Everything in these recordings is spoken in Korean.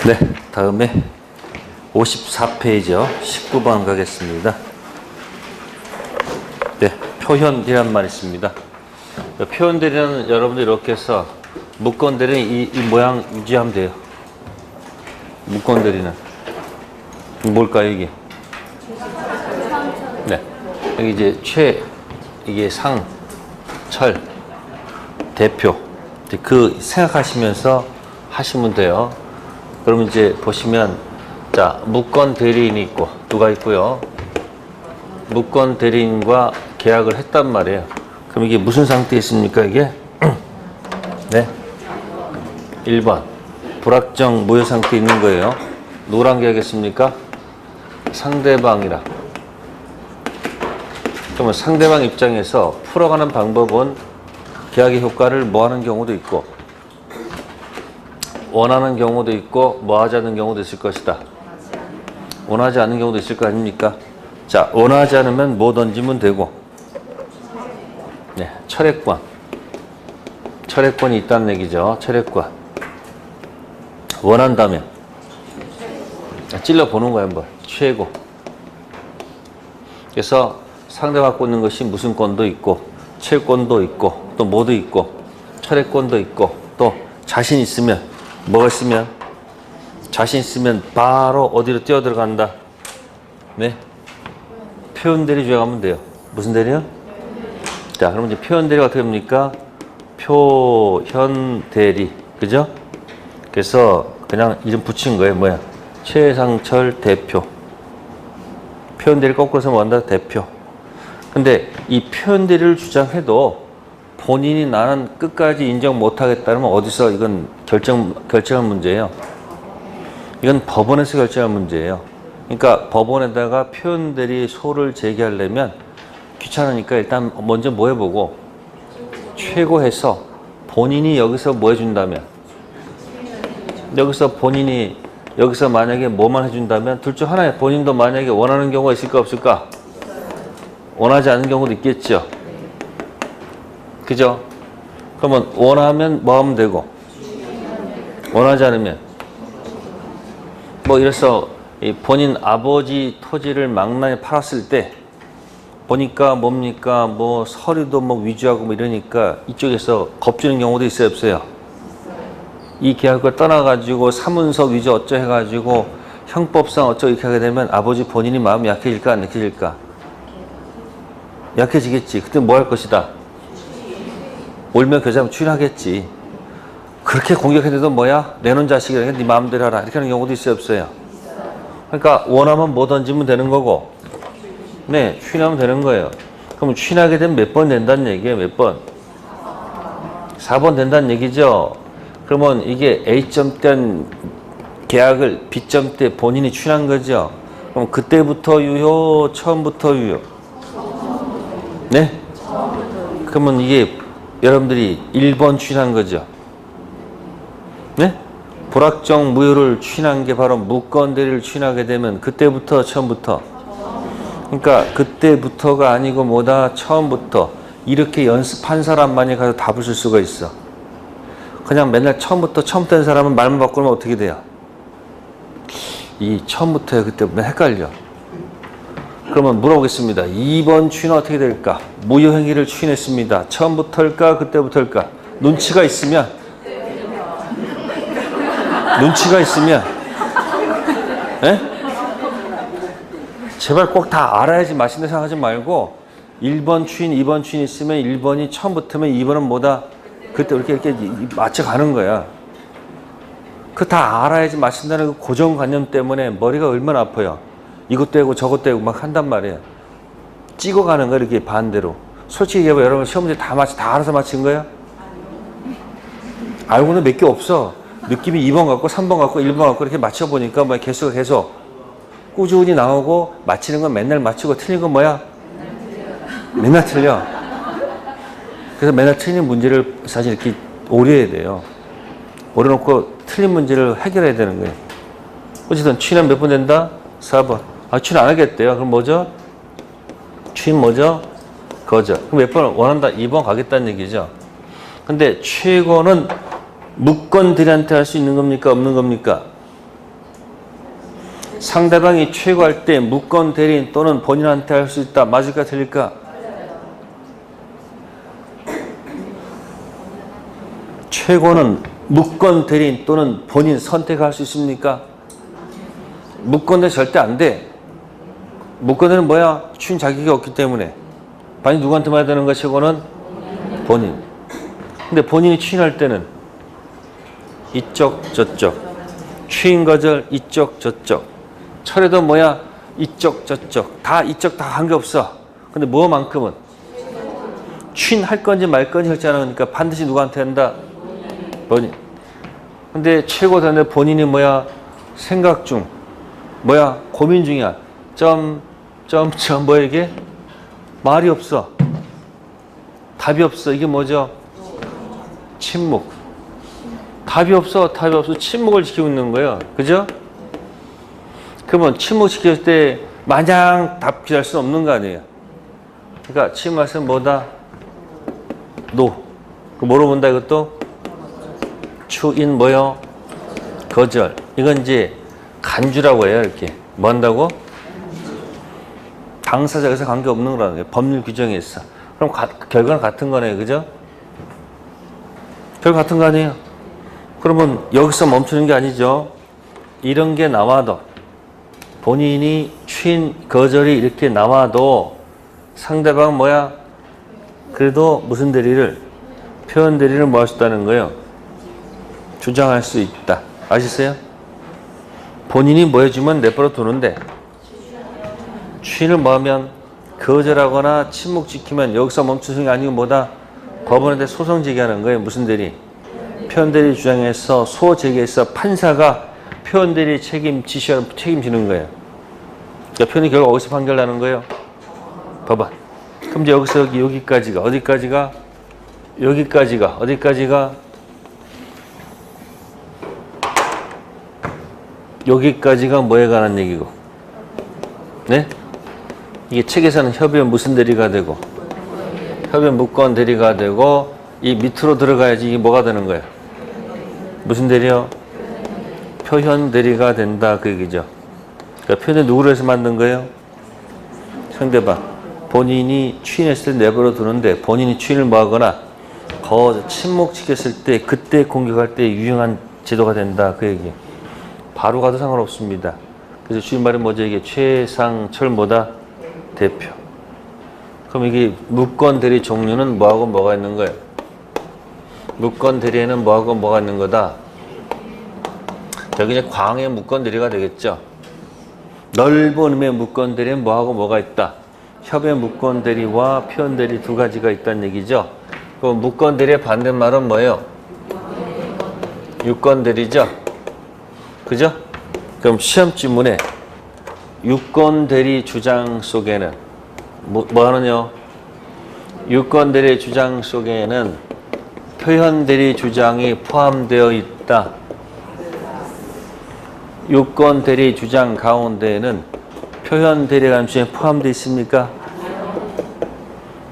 네, 다음에 54페이지요. 19번 가겠습니다. 네, 표현대리란 말이 있습니다. 표현대리는 여러분들 이렇게 해서 묶건대리는 이 모양 유지하면 돼요. 묶건대리는 뭘까요, 이게? 네, 여기 이제 이게 상, 철, 대표. 그 생각하시면서 하시면 돼요. 그럼 이제 보시면, 자, 묶건 대리인이 있고, 누가 있고요. 묶건 대리인과 계약을 했단 말이에요. 그럼 이게 무슨 상태에 있습니까, 이게? 네. 1번. 불확정 무효 상태에 있는 거예요. 누구랑 계약했습니까? 상대방이랑. 그러면 상대방 입장에서 풀어가는 방법은 계약의 효과를 뭐 하는 경우도 있고, 원하는 경우도 있고, 뭐 하지 않는 경우도 있을 것이다. 원하지 않는 경우도 있을 거 아닙니까? 자, 원하지 않으면 뭐 던지면 되고, 네, 철회권. 철회권이 있다는 얘기죠. 철회권. 원한다면. 찔러보는 거야, 한번. 최고. 그래서 상대받고 있는 것이 무슨 권도 있고, 채권도 있고, 또 뭐도 있고, 철회권도 있고, 또 자신 있으면, 뭐가 있으면, 자신 있으면 바로 어디로 뛰어 들어간다. 네. 표현대리 조약하면 돼요. 무슨 대리요? 자, 그럼 이제 표현대리가 어떻게 됩니까? 표현대리. 그죠? 그래서 그냥 이름 붙인 거예요. 뭐야? 최상철 대표. 표현대리 거꾸로 해서 뭐 한다? 대표. 근데 이 표현대리를 주장해도 본인이 나는 끝까지 인정 못하겠다면 어디서 이건 결정할 문제예요. 이건 법원에서 결정할 문제예요. 그러니까 법원에다가 표현대리 소를 제기하려면 귀찮으니까 일단 먼저 뭐 해보고 최고해서 본인이 여기서 뭐 해준다면 여기서 만약에 뭐만 해준다면 둘 중 하나에 본인도 만약에 원하는 경우가 있을까 없을까? 원하지 않는 경우도 있겠죠. 그죠? 그러면 원하면 뭐 하면 되고 원하지 않으면 뭐 이래서 본인 아버지 토지를 망나니 팔았을 때 보니까 뭡니까 뭐 서류도 뭐 위조하고 뭐 이러니까 이쪽에서 겁주는 경우도 있어요 없어요? 이 계약을 떠나가지고 사문서 위조 어쩌 해가지고 형법상 어쩌 이렇게 하게 되면 아버지 본인이 마음이 약해질까 안 약해질까? 약해지겠지. 그때 뭐 할 것이다? 울며 겨자면 추인하겠지. 그렇게 공격했는데도 뭐야? 내놓은 자식이라니까 네 마음대로 하라. 이렇게 하는 경우도 있어요 없어요? 그러니까 원하면 뭐 던지면 되는 거고 네, 추인하면 되는 거예요. 그럼 추인하게 되면 몇 번 된다는 얘기예요? 몇 번? 4번 된다는 얘기죠. 그러면 이게 A점 때 계약을 B점 때 본인이 추인한 거죠. 그럼 그때부터 유효, 처음부터 유효? 네? 그러면 이게 여러분들이 1번 추인한 거죠. 네? 불확정 무효를 추인한 게 바로 묶건대리를 추인하게 되면 그때부터 처음부터 그러니까 그때부터가 아니고 뭐다 처음부터 이렇게 연습한 사람만이 가서 답을 쓸 수가 있어. 그냥 맨날 처음부터 된 사람은 말만 바꾸면 어떻게 돼요? 이 처음부터야 그때부터 헷갈려. 그러면 물어보겠습니다. 2번 추인은 어떻게 될까? 무효행위를 추인했습니다. 처음부터일까? 그때부터일까? 눈치가 있으면 에? 제발 꼭 다 알아야지 맛있는 생각하지 말고 1번 추인, 2번 추인 있으면 1번이 처음부터면 2번은 뭐다? 그때 이렇게 맞춰가는 거야. 그거 다 알아야지 맛있다는 그 고정관념 때문에 머리가 얼마나 아파요. 이것도 하고 저것도 하고 막 한단 말이에요. 찍어가는 거야 이렇게 반대로. 솔직히 얘기해봐. 여러분 시험 문제 다 알아서 맞힌 거야? 알고는 몇 개 없어. 느낌이 2번 같고 3번 같고 1번 같고 이렇게 맞춰보니까 뭐 개수가 계속 꾸준히 나오고 맞히는 건 맨날 맞히고 틀린 건 뭐야? 맨날 틀려. 그래서 맨날 틀린 문제를 사실 이렇게 오려야 돼요. 오려놓고 틀린 문제를 해결해야 되는 거예요. 어쨌든 추인은 몇 번 된다? 4번. 아, 추인 안 하겠대요. 그럼 뭐죠? 추인 뭐죠? 거절. 그럼 몇 번 원한다? 2번 가겠다는 얘기죠. 근데 최고는 묶건들한테 할 수 있는 겁니까? 없는 겁니까? 상대방이 최고할 때 무권 대리인 또는 본인한테 할 수 있다. 맞을까 틀릴까? 최고는 무권 대리인 또는 본인 선택할 수 있습니까? 무권 대리 절대 안 돼. 무권 대리는 뭐야? 추인 자격이 없기 때문에. 만약 누구한테 말해야 되는 거야? 최고는 본인. 근데 본인이 추인할 때는 이쪽 저쪽. 추인 거절 이쪽 저쪽. 철회도 뭐야? 이쪽 저쪽. 다 이쪽 다 관계없어. 근데 뭐만큼은? 추인할 건지 말 건지 결정 안 하니까 반드시 누구한테 한다? 본인. 근데 최고 되는데 본인이 뭐야? 생각 중. 뭐야? 고민 중이야. 뭐야 이게? 말이 없어. 답이 없어. 이게 뭐죠? 침묵. 답이 없어. 침묵을 지키고 있는 거예요. 그죠? 그러면 침묵 지켰을 때 마냥 답 기할 수는 없는 거 아니에요. 그러니까 침묵할 때는 뭐다? 노. 그 뭐로 본다 이것도? 추인 뭐요? 거절. 이건 이제 간주라고 해요. 이렇게. 뭐 한다고? 당사자에서 관계없는 거라는 거예요. 법률 규정에 있어. 그럼 결과는 같은 거네요. 그죠? 결과 같은 거 아니에요? 그러면 여기서 멈추는 게 아니죠. 이런 게 나와도 본인이 추인 거절이 이렇게 나와도 상대방 뭐야? 그래도 무슨 대리를? 표현 대리를 뭐 할 수 있다는 거예요? 주장할 수 있다. 아시겠어요? 본인이 뭐 해주면 내버려 두는데 추인을 뭐 하면 거절하거나 침묵 지키면 여기서 멈추는 게 아니고 뭐다? 법원한테 소송 제기하는 거예요. 무슨 대리? 표현 대리 주장해서 소 제기해서 판사가 표현 대리 책임지는 거예요. 그러니까 표현의 결과 어디서 판결나는 거예요? 법원. 그럼 이제 여기서 여기까지가 어디까지가? 어디까지가? 여기까지가 뭐에 관한 얘기고? 네? 이게 책에서는 협의원 무슨 대리가 되고 협의원 무권 대리가 되고 이 밑으로 들어가야지 이게 뭐가 되는 거예요? 무슨 대리요? 표현 대리가 된다 그 얘기죠. 그러니까 표현을 누구로 해서 만든 거예요? 상대방. 본인이 추인했을 때 내버려 두는데 본인이 추인을 뭐하거나 침묵 지켰을 때 그때 공격할 때 유용한 제도가 된다 그 얘기. 바로 가도 상관없습니다. 그래서 주인 말은 뭐죠? 이게 최상철 뭐다? 대표. 그럼 이게 무권 대리 종류는 뭐하고 뭐가 있는 거예요? 무권 대리에는 뭐하고 뭐가 있는 거다? 여기 이제 광의 무권 대리가 되겠죠. 넓은 의미의 무권 대리는 뭐하고 뭐가 있다? 협의 무권 대리와 표현 대리 두 가지가 있다는 얘기죠. 그럼 무권 대리의 반대말은 뭐예요? 유권 대리죠. 그죠? 그럼 시험 지문에 유권 대리 주장 속에는 뭐 하느냐? 유권 대리 주장 속에는 표현 대리 주장이 포함되어 있다. 유권 대리 주장 가운데에는 표현 대리가 주장에 포함되어 있습니까?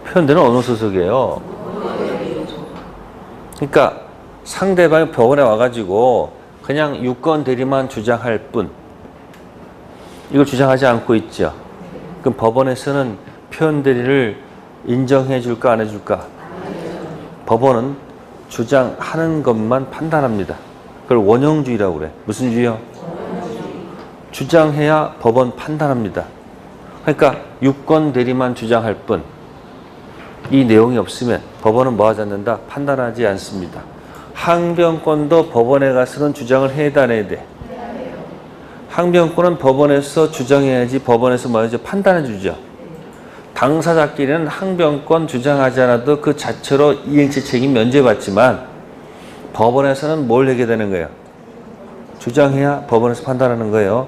표현 대리는 어느 소속이에요? 그러니까 상대방이 법원에 와가지고 그냥 유권 대리만 주장할 뿐 이걸 주장하지 않고 있죠. 그럼 법원에서는 표현 대리를 인정해 줄까 안 해줄까? 법원은 주장하는 것만 판단합니다. 그걸 원형주의라고 그래. 무슨 주의요? 주장해야 법원 판단합니다. 그러니까 유권 대리만 주장할 뿐 이 내용이 없으면 법원은 뭐 하지 않는다? 판단하지 않습니다. 항변권도 법원에 가서는 주장을 해야 돼, 안 해야 돼? 항변권은 법원에서 주장해야지 법원에서 뭐 하죠? 판단해 주죠. 당사자끼리는 항변권 주장하지 않아도 그 자체로 이행치 책임 면제받지만 법원에서는 뭘 하게 되는 거예요? 주장해야 법원에서 판단하는 거예요.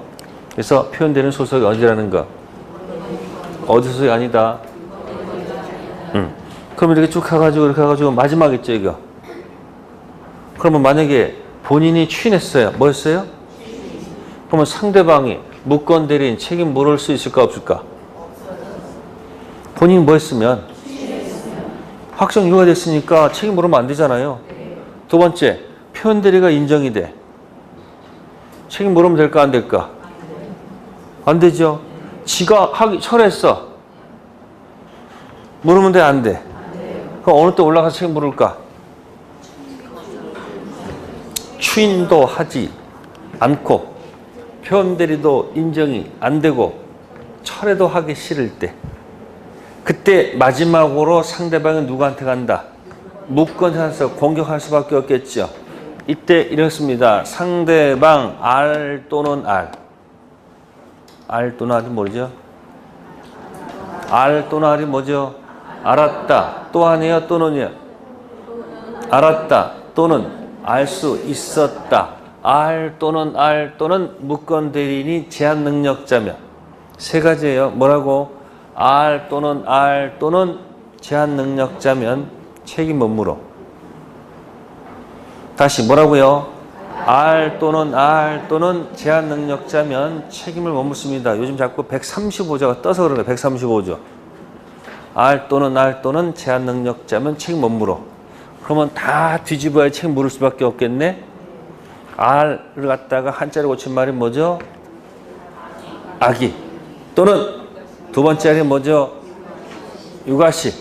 그래서 표현되는 소속이 어디라는 거? 어디 소속이 아니다. 그럼 이렇게 쭉 가가지고 마지막 있죠 이거. 그러면 만약에 본인이 추인했어요. 뭐 했어요? 그러면 상대방이 무권 대리인 책임 물을 수 있을까 없을까? 본인이 뭐 했으면? 확정 유효가 됐으니까 책임 물으면 안 되잖아요. 두 번째, 표현 대리가 인정이 돼. 책임 물으면 될까 안 될까? 안 되죠. 지가 하기 철했어. 물으면 돼, 안 돼? 그럼 어느 때 올라가서 책임 물을까? 추인도 하지 않고 표현대리도 인정이 안 되고 철회도 하기 싫을 때, 그때 마지막으로 상대방은 누구한테 간다? 무권해서 공격할 수밖에 없겠죠. 이때 이렇습니다. 상대방 R 또는 R 또는 R이 뭐죠? R 또는 R이 뭐죠? 알았다 또한이요 또는요? 알았다 또는 알 수 있었다. R 또는 무권 대리인이 제한 능력자면 세 가지예요. 뭐라고? R 또는 제한 능력자면 책임 못 물어. 다시 뭐라고요? R 또는 제한 능력자면 책임을 못 묻습니다. 요즘 자꾸 135조가 떠서 그러네. 135조. R 또는 제한 능력자면 책임 못 물어. 그러면 다 뒤집어야 책임 물을 수밖에 없겠네. R을 갖다가 한자로 고친 말이 뭐죠? 악의. 또는 두 번째 말이 뭐죠? 육아시.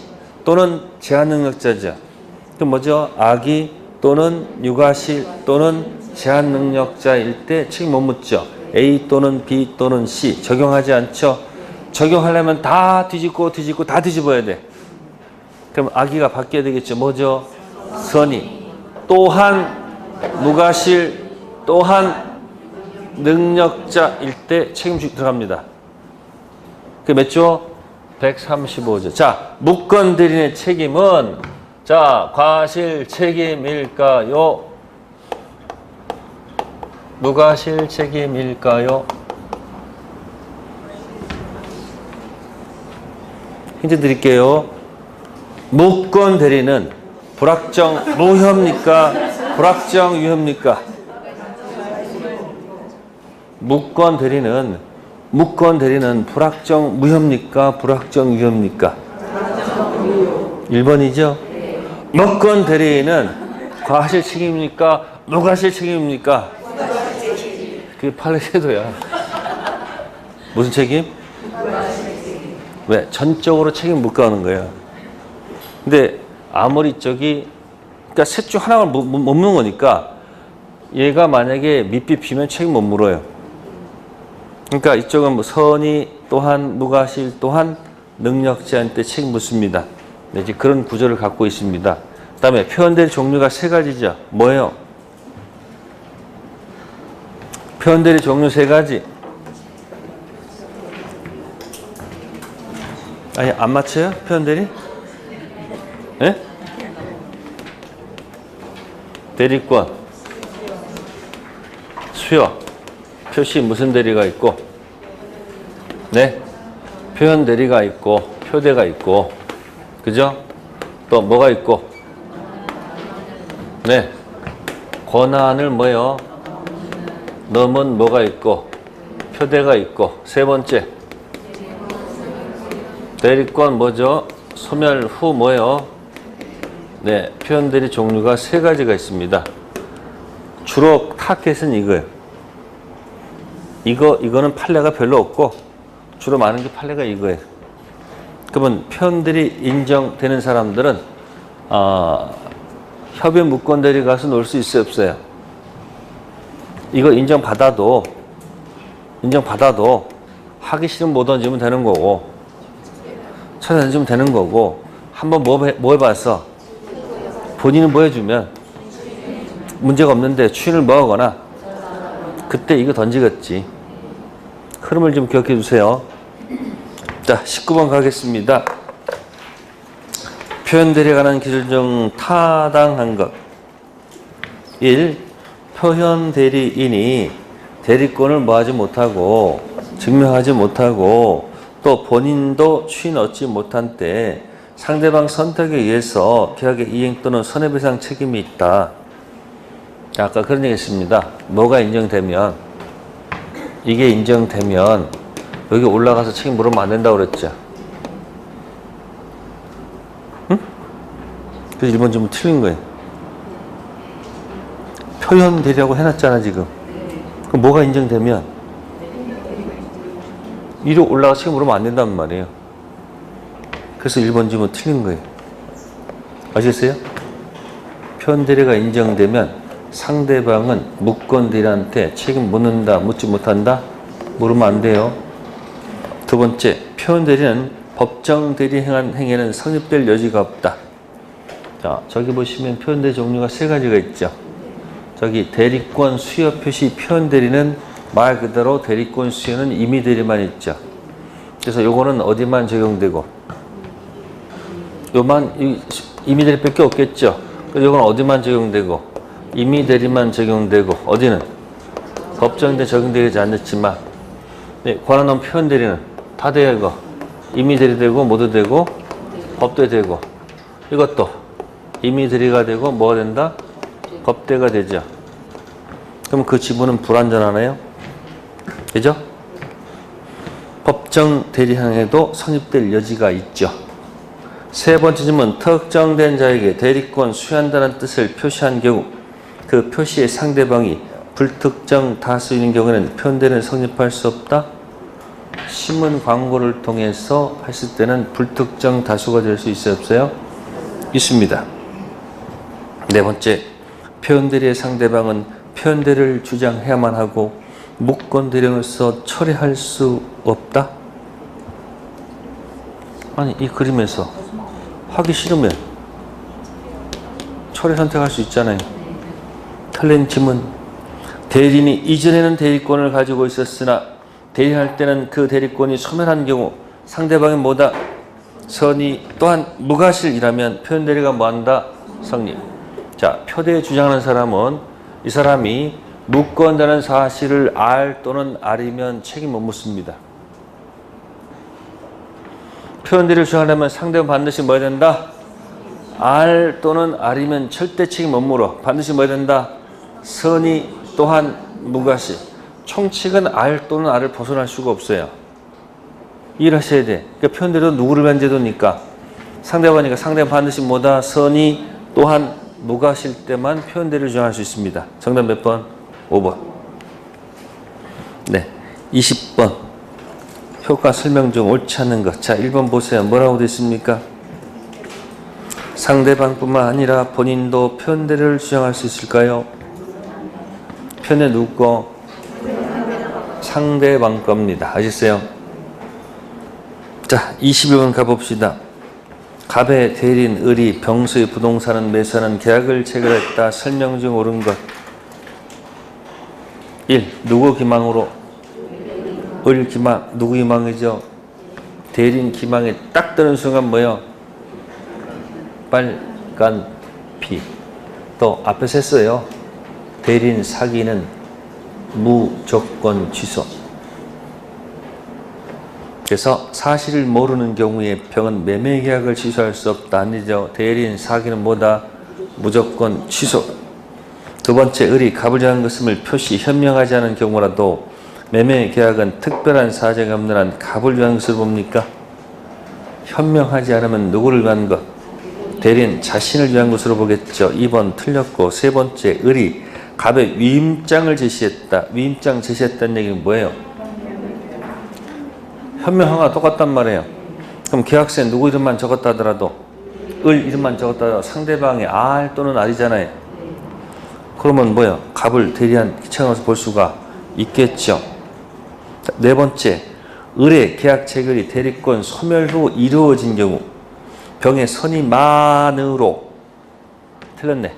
또는 제한 능력자죠. 그 뭐죠? 악의 또는 육아시 또는 제한 능력자일 때 책임 못 묻죠. A 또는 B 또는 C 적용하지 않죠. 적용하려면 다 뒤집고 다 뒤집어야 돼. 그럼 악의가 바뀌어야 되겠죠. 뭐죠? 선의. 또한 무과실 또한 능력자일 때 책임 들어갑니다. 그게 몇 조? 135조. 자, 무권 대리인의 책임은 자, 과실 책임일까요? 무과실 책임일까요? 힌트 드릴게요. 무권 대리는 불확정 무효입니까? 불확정 유효입니까? 무권 대리는 불확정 무효입니까? 불확정 유효입니까? 1번이죠. 무권 대리인은 과실 책임입니까? 무과실 책임입니까? 그게 판례제도야. 무슨 책임? 왜? 전적으로 책임 못 가는 거야. 근데 아무리 그러니까 셋 중 하나만 못 묻는 거니까 얘가 만약에 밑비피면 책임 못 물어요. 그러니까 이쪽은 뭐 선의 또한 무과실 또한 능력자한테 책임 묻습니다. 네, 이제 그런 구조를 갖고 있습니다. 그 다음에 표현대리 종류가 세 가지죠. 뭐예요? 표현대리 종류 세 가지. 아니, 안 맞춰요? 표현대리? 예? 대리권, 수요, 표시 무슨 대리가 있고, 네? 표현 대리가 있고, 표대가 있고, 그죠? 또 뭐가 있고, 네? 권한을 뭐요? 넘은 뭐가 있고, 표대가 있고, 세 번째, 대리권 뭐죠? 소멸 후 뭐요? 네, 표현 대리 종류가 세 가지가 있습니다. 주로 타켓은 이거예요. 이거는 판례가 별로 없고 주로 많은 게 판례가 이거예요. 그러면 표현 대리 인정되는 사람들은 협의 무권 대리 가서 놀 수 있어요, 없어요? 이거 인정받아도 하기 싫으면 못 던지면 되는 거고 찾아다니면 되는 거고 한번 뭐 해봤어? 본인은 뭐 해주면 문제가 없는데 추인을 뭐 하거나 그때 이거 던지겠지. 흐름을 좀 기억해 주세요. 자, 19번 가겠습니다. 표현 대리에 관한 기술 중 타당한 것. 1. 표현 대리인이 대리권을 뭐하지 못하고 증명하지 못하고 또 본인도 추인 얻지 못한 때 상대방 선택에 의해서 계약의 이행 또는 손해배상 책임이 있다. 아까 그런 얘기 했습니다. 뭐가 인정되면 이게 인정되면 여기 올라가서 책임 물으면 안 된다고 그랬죠. 응? 그래서 1번 좀 틀린 거예요. 표현 대리라고 해놨잖아 지금. 그럼 뭐가 인정되면 위로 올라가 책임 물으면 안 된단 말이에요. 그래서 1번 질문 틀린 거예요. 아시겠어요? 표현 대리가 인정되면 상대방은 무권 대리한테 책임 묻는다, 묻지 못한다? 물으면 안 돼요. 두 번째, 표현 대리는 법정 대리 행한 행위는 성립될 여지가 없다. 자, 저기 보시면 표현 대리 종류가 세 가지가 있죠. 저기 대리권 수여 표시 표현 대리는 말 그대로 대리권 수여는 임의 대리만 있죠. 그래서 요거는 어디만 적용되고, 요만 임의 대리밖에 없겠죠. 그래서 요건 어디만 적용되고, 임의 대리만 적용되고, 어디는 법정대 적용되지 않았지만, 네, 관한 표현 대리는 다 돼요. 이거 임의 대리 되고 모두 되고 법대 되고, 이것도 임의 대리가 되고 뭐가 된다? 법대가 되죠. 그럼 그 지분은 불완전하네요. 그죠? 법정 대리항에도 성립될 여지가 있죠. 세 번째 질문, 특정된 자에게 대리권 수여한다는 뜻을 표시한 경우 그 표시의 상대방이 불특정 다수인 경우에는 표현대리는 성립할 수 없다. 신문 광고를 통해서 했을 때는 불특정 다수가 될 수 있어요, 없어요? 있습니다. 네 번째, 표현대리의 상대방은 표현대리를 주장해야만 하고 무권대리로서 처리할 수 없다? 아니, 이 그림에서 하기 싫으면 처리 선택할 수 있잖아요. 틀린 질문, 대리인이 이전에는 대리권을 가지고 있었으나 대리할 때는 그 대리권이 소멸한 경우 상대방이 뭐다? 선의 또한 무과실이라면 표현대리가 뭐한다? 성립. 자, 표대에 주장하는 사람은 이 사람이 묵건다는 사실을 알 또는 알이면 책임 못 묻습니다. 표현대리를 주장하려면 상대방은 반드시 뭐 해야 된다? 알 또는 알이면 절대 책임 못 물어. 반드시 뭐 해야 된다? 선의 또한 무과실. 총칙은 알 또는 알을 벗어날 수가 없어요. 이해하셔야 돼. 그러니까 표현대리도 누구를 위한 제도니까 상대방이니까 상대방 반드시 뭐다? 선의 또한 무과실 때만 표현대리를 주장할 수 있습니다. 정답 몇 번? 5번. 네, 20번. 효과 설명 중 옳지 않은 것. 자, 1번 보세요. 뭐라고 되어 있습니까? 상대방뿐만 아니라 본인도 표현대리를 주장할 수 있을까요? 표현의 누구 거? 상대방 겁니다. 아셨어요? 자, 21번 가봅시다. 갑의 대리인, 을이 병수의 부동산은 매수하는 계약을 체결했다. 설명 중 옳은 것. 1. 누구 기망으로? 을 기망. 누구 기망이죠? 대리인 기망에 딱 드는 순간 뭐예요? 빨간 피. 또 앞에서 했어요. 대리인 사기는 무조건 취소. 그래서 사실을 모르는 경우에 병은 매매 계약을 취소할 수 없다. 아니죠. 대리인 사기는 뭐다? 무조건 취소. 두 번째, 을이 갑을 정한 것임을 표시 현명하지 않은 경우라도 매매 계약은 특별한 사정이 없는 한 갑을 위한 것을 봅니까? 현명하지 않으면 누구를 위한 것? 대리인 자신을 위한 것으로 보겠죠. 2번 틀렸고, 세 번째, 을이 갑의 위임장을 제시했다. 위임장 제시했다는 얘기는 뭐예요? 현명하가 똑같단 말이에요. 그럼 계약서에 누구 이름만 적었다 하더라도 을 이름만 적었다 하더라도 상대방의 알 또는 알이잖아요. 그러면 뭐예요? 갑을 대리한 기청에서 볼 수가 있겠죠. 네 번째, 을의 계약 체결이 대리권 소멸 후 이루어진 경우 병의 선의만으로 틀렸네.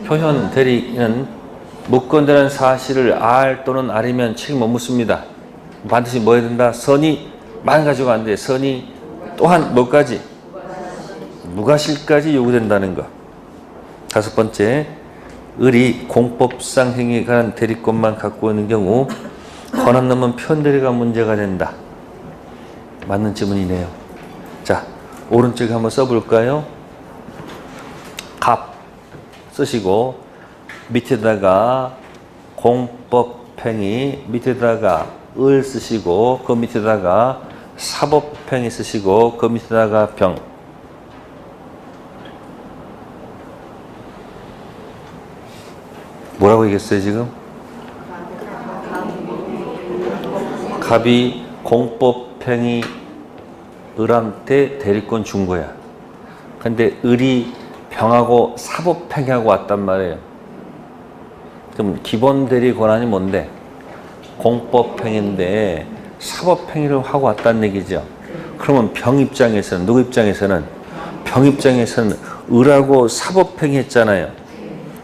표현 대리인은 묵건되는 사실을 알 또는 알이면 책임 못 묻습니다. 반드시 뭐 해야 된다? 선의만 가지고 안 돼. 선의 또한 뭐까지? 무과실까지 요구된다는 거. 다섯 번째, 을이 공법상 행위에 관한 대리권만 갖고 있는 경우 권한 넘은 표현대리가 문제가 된다. 맞는 질문이네요. 자, 오른쪽에 한번 써볼까요? 갑 쓰시고 밑에다가 공법행위, 밑에다가 을 쓰시고 그 밑에다가 사법행위 쓰시고 그 밑에다가 병. 뭐라고 얘기했어요 지금? 갑이 공법행위 을한테 대리권 준 거야. 근데 을이 병하고 사법행위하고 왔단 말이에요. 그럼 기본 대리 권한이 뭔데? 공법행위인데 사법행위를 하고 왔다는 얘기죠. 그러면 병 입장에서는, 누구 입장에서는? 병 입장에서는 을하고 사법행위 했잖아요.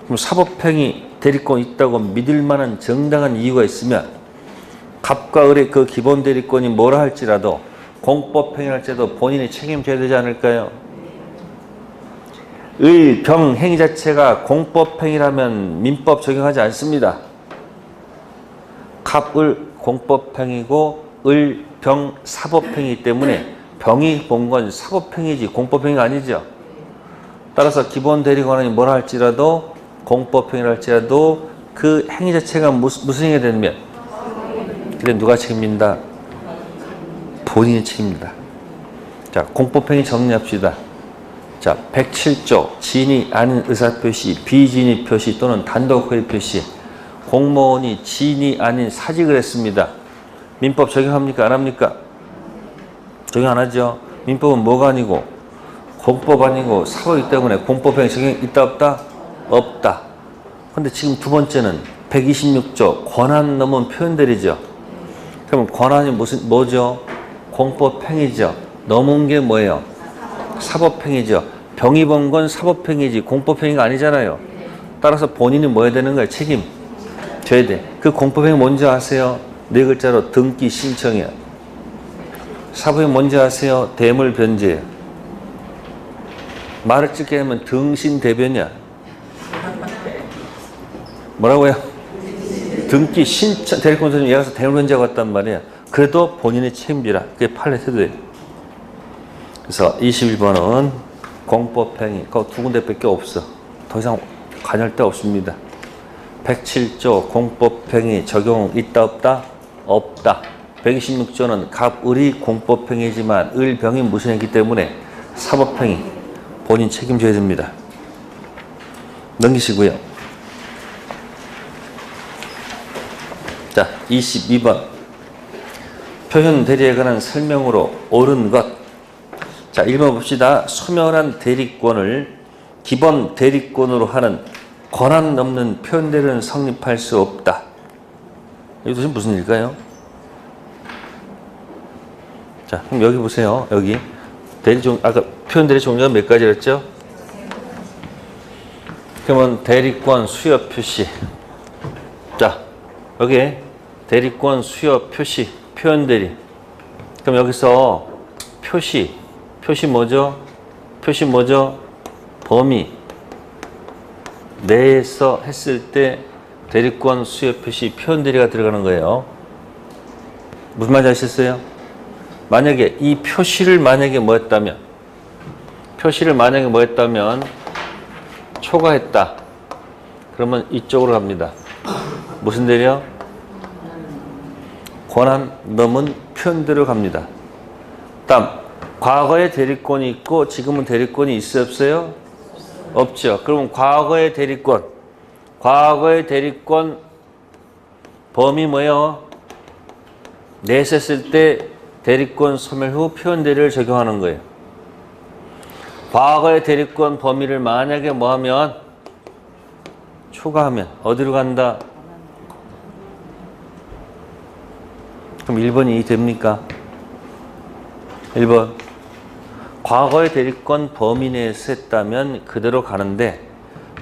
그럼 사법행위 대리권 있다고 믿을 만한 정당한 이유가 있으면 갑과 을의 그 기본 대리권이 뭐라 할지라도 공법행위를 할지라도 본인이 책임져야 되지 않을까요? 의, 병, 행위 자체가 공법행위라면 민법 적용하지 않습니다. 갑, 을 공법행위고 을, 병, 사법행위이기 때문에 병이 본 건 사법행위지 공법행위가 아니죠. 따라서 기본 대리 권한이 뭐라 할지라도 공법행위를 할지라도 그 행위 자체가 무슨 행위가 되면 그래 누가 책임진다? 본인이 책임진다. 자, 공법행위 정리합시다. 자, 107조 지인이 아닌 의사표시, 비지인의 표시 또는 단독 회의 표시. 공무원이 지인이 아닌 사직을 했습니다. 민법 적용합니까? 안 합니까? 적용 안 하죠. 민법은 뭐가 아니고 공법 아니고 사법이기 때문에 공법행위 적용 있다 없다? 없다. 근데 지금 두 번째는 126조 권한 넘은 표현들이죠. 그러면 권한이 뭐죠? 공법행위죠. 넘은 게 뭐예요? 사법행위죠. 병이 본 건 사법행위지 공법행위가 아니잖아요. 따라서 본인이 뭐 해야 되는 거예요? 책임 져야 돼. 그 공법행위 뭔지 아세요? 네 글자로 등기 신청이야. 사법이 뭔지 아세요? 대물 변제예요. 말을 짧게 하면 등신대변이야. 뭐라고요? 등기 신청, 대리권 선생님, 얘 가서 대물 변제하고 왔단 말이야. 그래도 본인이 책임지라. 그게 판례 태도예요. 그래서 21번은 공법행위, 그거 두 군데밖에 없어. 더 이상 관여할 데 없습니다. 107조 공법행위 적용 있다 없다? 없다. 126조는 갑, 을이 공법행위지만 을, 병이 무슨 행위이기 때문에 사법행위 본인 책임져야 됩니다. 넘기시고요. 자, 22번 표현 대리에 관한 설명으로 옳은 것. 자, 1번 봅시다. 소멸한 대리권을 기본 대리권으로 하는 권한 넘는 표현 대리는 성립할 수 없다. 이거 도대체 무슨 일일까요? 자, 그럼 여기 보세요. 여기 아까 표현 대리 종류가 몇 가지였죠? 그러면 대리권 수여 표시. 자, 여기 대리권 수여 표시 표현 대리. 그럼 여기서 표시 뭐죠? 표시 뭐죠? 범위 내에서 했을 때 대리권 수여 표시 표현 대리가 들어가는 거예요. 무슨 말인지 아시겠어요? 만약에 이 표시를 만약에 뭐였다면 초과했다. 그러면 이쪽으로 갑니다. 무슨 대리요? 권한 넘은 표현대로 갑니다. 다음 과거에 대리권이 있고 지금은 대리권이 있어요 없어요? 없죠. 그러면 과거의 대리권 범위 뭐예요? 냈었을 때 대리권 소멸 후 표현 대리를 적용하는 거예요. 과거의 대리권 범위를 만약에 뭐하면 초과하면 어디로 간다? 그럼 1번이 이해됩니까? 1번 과거의 대리권 범위 내에서 했다면 그대로 가는데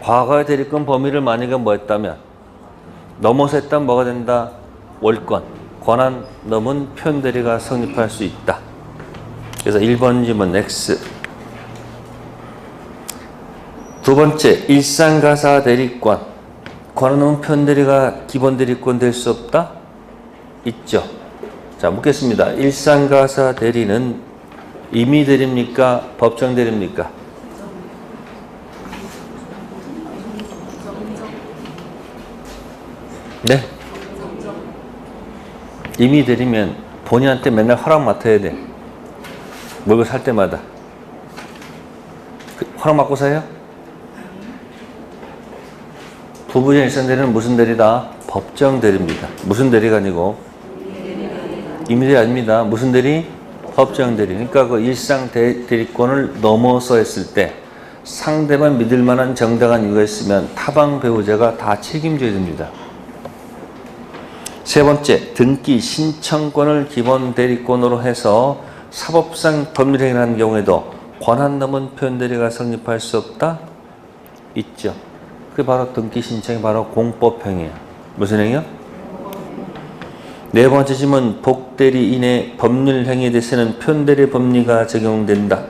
과거의 대리권 범위를 만약에 뭐 했다면 넘어서 했다면 뭐가 된다? 월권 권한 넘은 표현 대리가 성립할 수 있다. 그래서 1번 질문 X. 두 번째, 일상가사 대리권. 권한 넘은 표현 대리가 기본 대리권 될 수 없다? 있죠. 자, 묻겠습니다. 일상가사 대리는 임의 대리입니까? 법정 대리입니까? 네? 임의 대리면 본인한테 맨날 허락 맡아야 돼. 물건 살 때마다. 허락 맡고 사요? 부부전 일상 대리는 무슨 대리다? 법정 대리입니다. 무슨 대리가 아니고? 임의대리 아닙니다. 무슨 대리? 법정 대리. 그러니까 그 일상 대리권을 넘어서 했을 때 상대방 믿을 만한 정당한 이유가 있으면 타방 배우자가 다 책임져야 됩니다. 세 번째, 등기 신청권을 기본 대리권으로 해서 사법상 법률행위를 하는 경우에도 권한 넘은 표현대리가 성립할 수 없다? 있죠. 그게 바로 등기 신청이 바로 공법행위예요. 무슨 행위요? 네 번째 질문, 복대리인의 법률행위에 대해서는 표현대리 법리가 적용된다.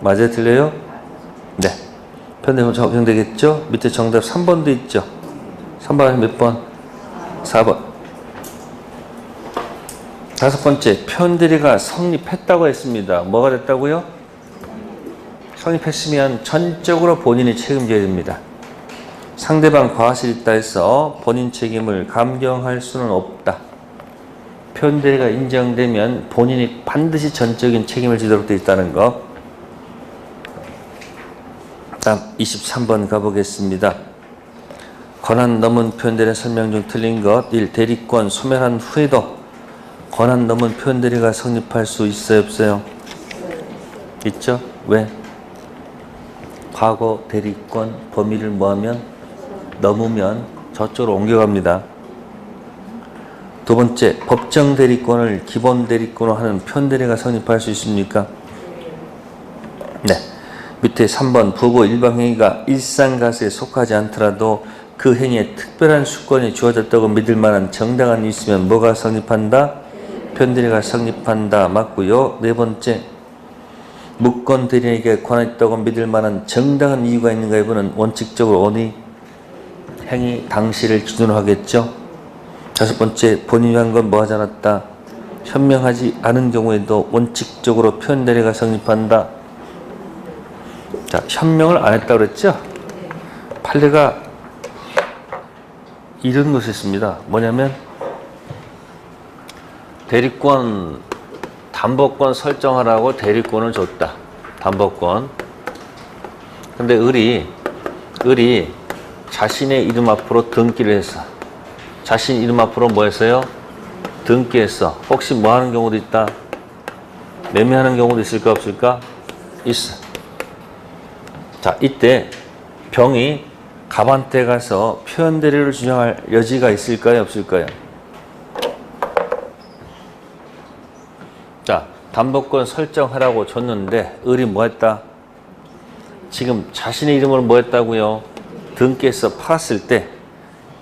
맞아요? 틀려요? 네. 표현대리 적용되겠죠? 밑에 정답 3번도 있죠. 3번 몇 번? 4번. 다섯 번째, 표현대리가 성립했다고 했습니다. 뭐가 됐다고요? 성립했으면 전적으로 본인이 책임져야 됩니다. 상대방 과실이 있다 해서 본인 책임을 감경할 수는 없다. 표현대리가 인정되면 본인이 반드시 전적인 책임을 지도록 되어 있다는 거. 다음 23번 가보겠습니다. 권한 넘은 표현대리 설명 중 틀린 것. 1. 대리권 소멸한 후에도 권한 넘은 표현대리가 성립할 수 있어요, 없어요? 있죠? 왜? 과거 대리권 범위를 뭐하면? 넘으면 저쪽으로 옮겨갑니다. 두 번째, 법정 대리권을 기본 대리권으로 하는 표현대리가 성립할 수 있습니까? 네. 밑에 3번, 부고 일방행위가 일상가세에 속하지 않더라도 그 행위에 특별한 수권이 주어졌다고 믿을 만한 정당한 이유 있으면 뭐가 성립한다? 표현대리가 성립한다. 맞고요. 네 번째, 무권 대리인에게 권한 있다고 믿을 만한 정당한 이유가 있는가 여부는 원칙적으로 어디? 행위 당시를 기준으로 하겠죠. 다섯 번째, 본인이 한 건 뭐 하지 않았다? 현명하지 않은 경우에도 원칙적으로 표현대리가 성립한다. 자, 현명을 안 했다고 그랬죠? 판례가 이런 것이 있습니다. 뭐냐면 대리권, 담보권 설정하라고 대리권을 줬다. 담보권. 근데 을이 자신의 이름 앞으로 등기를 했어. 자신 이름 앞으로 뭐 했어요? 등기했어. 혹시 뭐 하는 경우도 있다? 매매하는 경우도 있을까 없을까? 있어. 자, 이때 병이 갑한테 가서 표현대리를 주장할 여지가 있을까요? 없을까요? 자, 담보권 설정하라고 줬는데 을이 뭐 했다? 지금 자신의 이름으로 뭐 했다고요? 등기해서 팔았을 때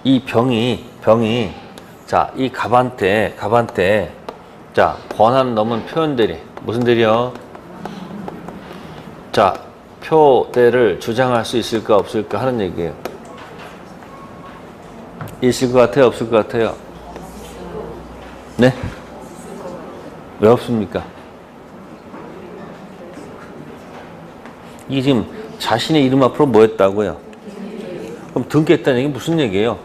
이 병이 자, 이 갑한테 자, 권한 넘은 표현대리 무슨 대리요? 자, 표대를 주장할 수 있을까 없을까 하는 얘기예요. 있을 것 같아요? 없을 것 같아요? 네? 왜 없습니까? 이게 지금 자신의 이름 앞으로 뭐 했다고요? 그럼 등기했다는 얘기 무슨 얘기예요?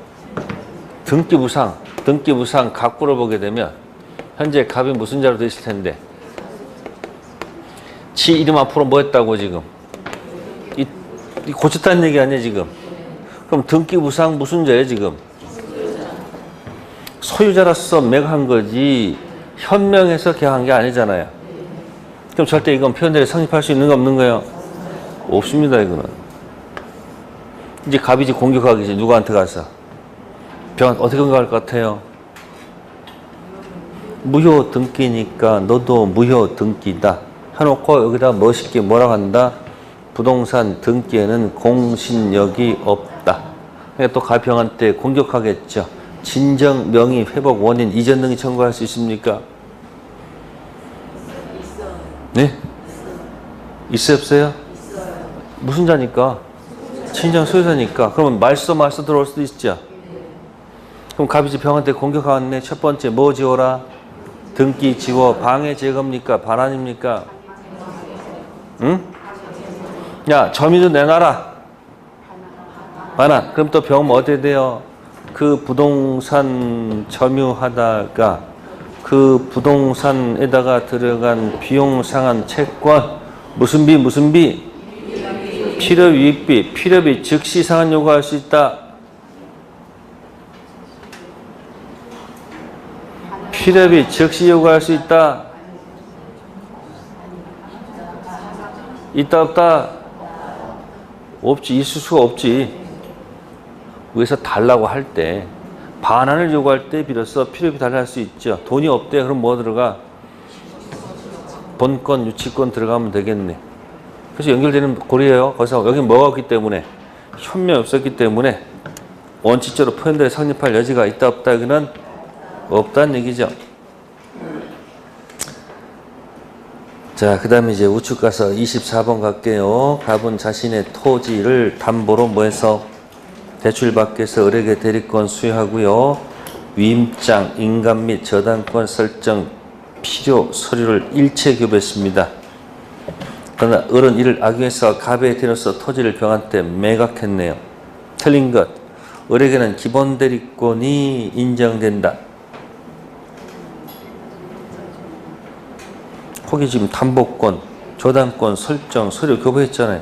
등기부상 갑구를 보게 되면 현재 갑이 무슨 자로 돼 있을 텐데 지 이름 앞으로 뭐 했다고 지금? 이 고쳤다는 얘기 아니에요 지금? 그럼 등기부상 무슨 자예요 지금? 소유자로서 매각한 거지 현명해서 계약한 게 아니잖아요. 그럼 절대 이건 표현대리 성립할 수 있는 거 없는 거예요? 없습니다 이거는. 이제 갑이 이제 공격하겠지. 누구한테 가서? 병한테 어떻게 공격할 것 같아요? 무효 등기니까 너도 무효 등기다. 해놓고 여기다 멋있게 뭐라고 한다? 부동산 등기에는 공신력이 없다. 그러니까 또 가병한테 공격하겠죠. 진정 명의 회복 원인 이전 등기 청구할 수 있습니까? 네? 있어요 없어요? 무슨 자니까? 친정 소유자니까. 그러면 말소 들어올 수도 있죠. 그럼 갑이 병한테 공격하겠네. 첫 번째 뭐 지워라? 등기 지워. 방해 제거입니까? 반환입니까? 응? 야, 점유도 내놔라. 반환. 그럼 또 병 어떻게 돼요? 그 부동산 점유하다가 그 부동산에다가 들어간 비용 상한 채권 무슨 비? 필요 유익비, 필요비 즉시 상한 요구할 수 있다. 필요비 즉시 요구할 수 있다. 있다 없다? 없지. 있을 수가 없지. 위에서 달라고 할 때 반환을 요구할 때 비로소 필요비 달라 할 수 있죠. 돈이 없대. 그럼 뭐 들어가? 본권, 유치권 들어가면 되겠네. 그래서 연결되는 고리예요. 거기서 여기 뭐가 없기 때문에 현명이 없었기 때문에 원칙적으로 표현들에 성립할 여지가 있다 없다 여기는 없다는 얘기죠. 자, 그 다음에 이제 우측 가서 24번 갈게요. 갑은 자신의 토지를 담보로 뭐해서 대출받게해서 을에게 대리권 수여하고요. 위임장, 인감 및 저당권 설정 필요 서류를 일체 교부했습니다. 그러나 을은 이를 악용해서 갑의 대리로서 토지를 병한테 매각했네요. 틀린 것. 을에게는 기본 대리권이 인정된다. 거기 지금 담보권, 저당권 설정, 서류 교부했잖아요.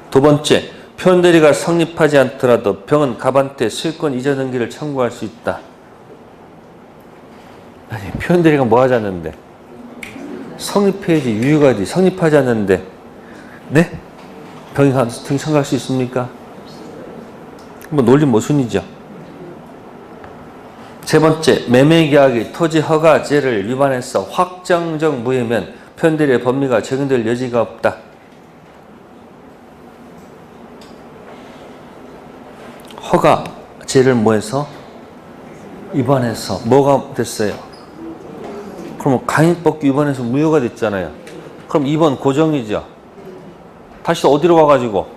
두 번째, 표현대리가 성립하지 않더라도 병은 갑한테 소유권 이전 등기를 청구할 수 있다. 아니, 표현대리가 뭐 하지 않는데? 성립해야지, 유효가 되지. 성립하지 않는데, 네? 병이 등기 청구할 수 있습니까? 뭐 논리 모순이죠. 세 번째, 매매계약이 토지 허가제를 위반해서 확정적 무효면 표현대리의 법리가 적용될 여지가 없다. 허가제를 뭐해서? 위반해서 뭐가 됐어요? 그럼 강행법규 위반해서 무효가 됐잖아요. 그럼 2번 고정이죠. 다시 어디로 가가지고?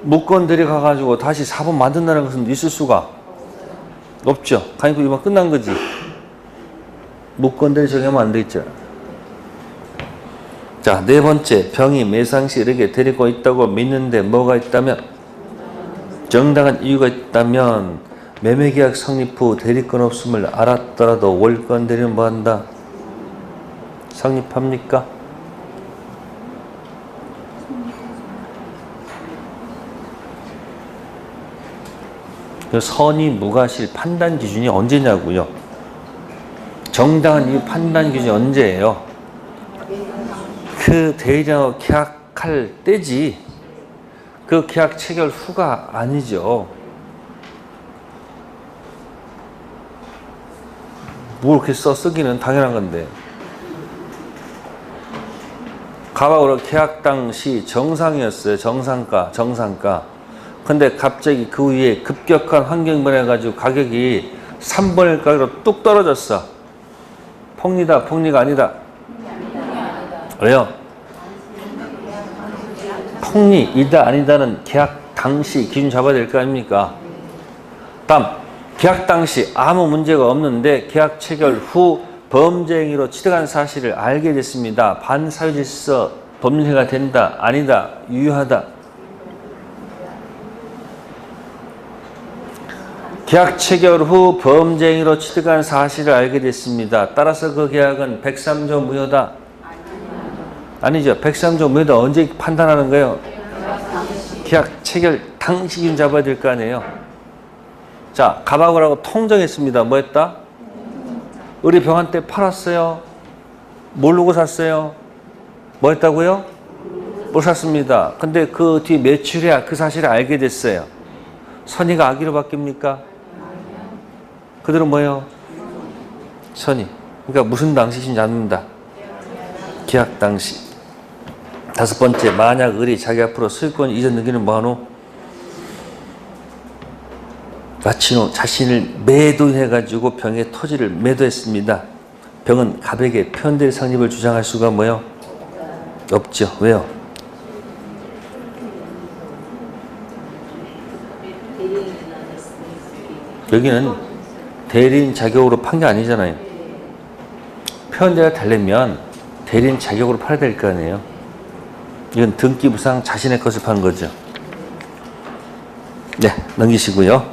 무건대리 가가지고 다시 4번 만든다는 것은 있을 수가 없죠. 강행법 위반 끝난 거지. 무건대리 정하면 안 되겠죠. 자, 네 번째, 병이 매상시 을에게 대리권 있다고 믿는데 뭐가 있다면? 정당한 이유가 있다면 매매계약 성립 후 대리권 없음을 알았더라도 월권 대리는 뭐한다? 성립합니까? 선의 무과실 판단 기준이 언제냐고요? 정당한 이유 판단 기준이 언제예요? 그 대리인하고 계약할 때지 그 계약 체결 후가 아니죠. 뭐 이렇게 쓰기는 당연한 건데. 갑하고 계약 당시 정상이었어요. 정상가. 근데 갑자기 그 위에 급격한 환경 변해가지고 가격이 3분의 가격으로 뚝 떨어졌어. 폭리다, 폭리가 아니다. 왜요? 폭리이다, 아니다는 계약 당시 기준 잡아야 될 거 아닙니까? 다음, 계약 당시 아무 문제가 없는데 계약 체결 후 범죄 행위로 취득한 사실을 알게 됐습니다. 반사유질서 범죄가 된다, 아니다, 유효하다. 계약 체결 후 범죄 행위로 취득한 사실을 알게 됐습니다. 따라서 그 계약은 103조 무효다. 아니죠. 103조 무효다. 언제 판단하는 거예요? 계약 체결 당시 기준 잡아야 될 거 아니에요. 자, 갑하고 통정했습니다. 뭐 했다? 우리 병한테 팔았어요. 모르고 샀어요. 뭐 했다고요? 못 샀습니다. 근데 그 뒤 매출이야 그 사실을 알게 됐어요. 선의가 악의로 바뀝니까? 그대로 뭐예요? 선의. 그러니까 무슨 당시인지 않는다. 계약 당시. 다섯 번째, 만약 을이 자기 앞으로 소유권 이전 등기는 뭐하노? 마친 후 자신을 매도해가지고 병의 토지를 매도했습니다. 병은 갑에게 표현대리 성립을 주장할 수가 뭐예요? 없죠. 왜요? 여기는 대리인 자격으로 판 게 아니잖아요. 표현대리가 되려면 대리인 자격으로 팔아야 될 거 아니에요. 이건 등기부상 자신의 것을 판 거죠. 네, 넘기시고요.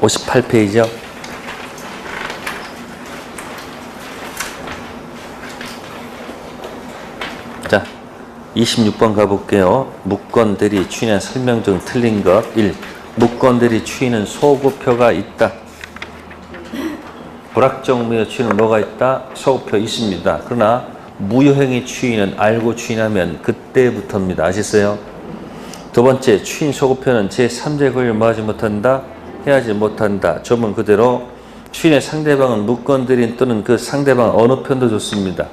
58페이지요. 자, 26번 가볼게요. 무건대리 추인의 설명 중 틀린 것 1. 무건대리 추인은 소급표가 있다. 불확정무효 추인은 뭐가 있다? 소급표 있습니다. 그러나 무효행위 추인은 알고 추인하면 그때부터입니다. 아시겠어요? 두 번째, 추인 소급표는 제3자의 권리를 뭐하지 못한다? 해하지 못한다. 조문 그대로 추인의 상대방은 무건드린 또는 그 상대방 어느 편도 좋습니다.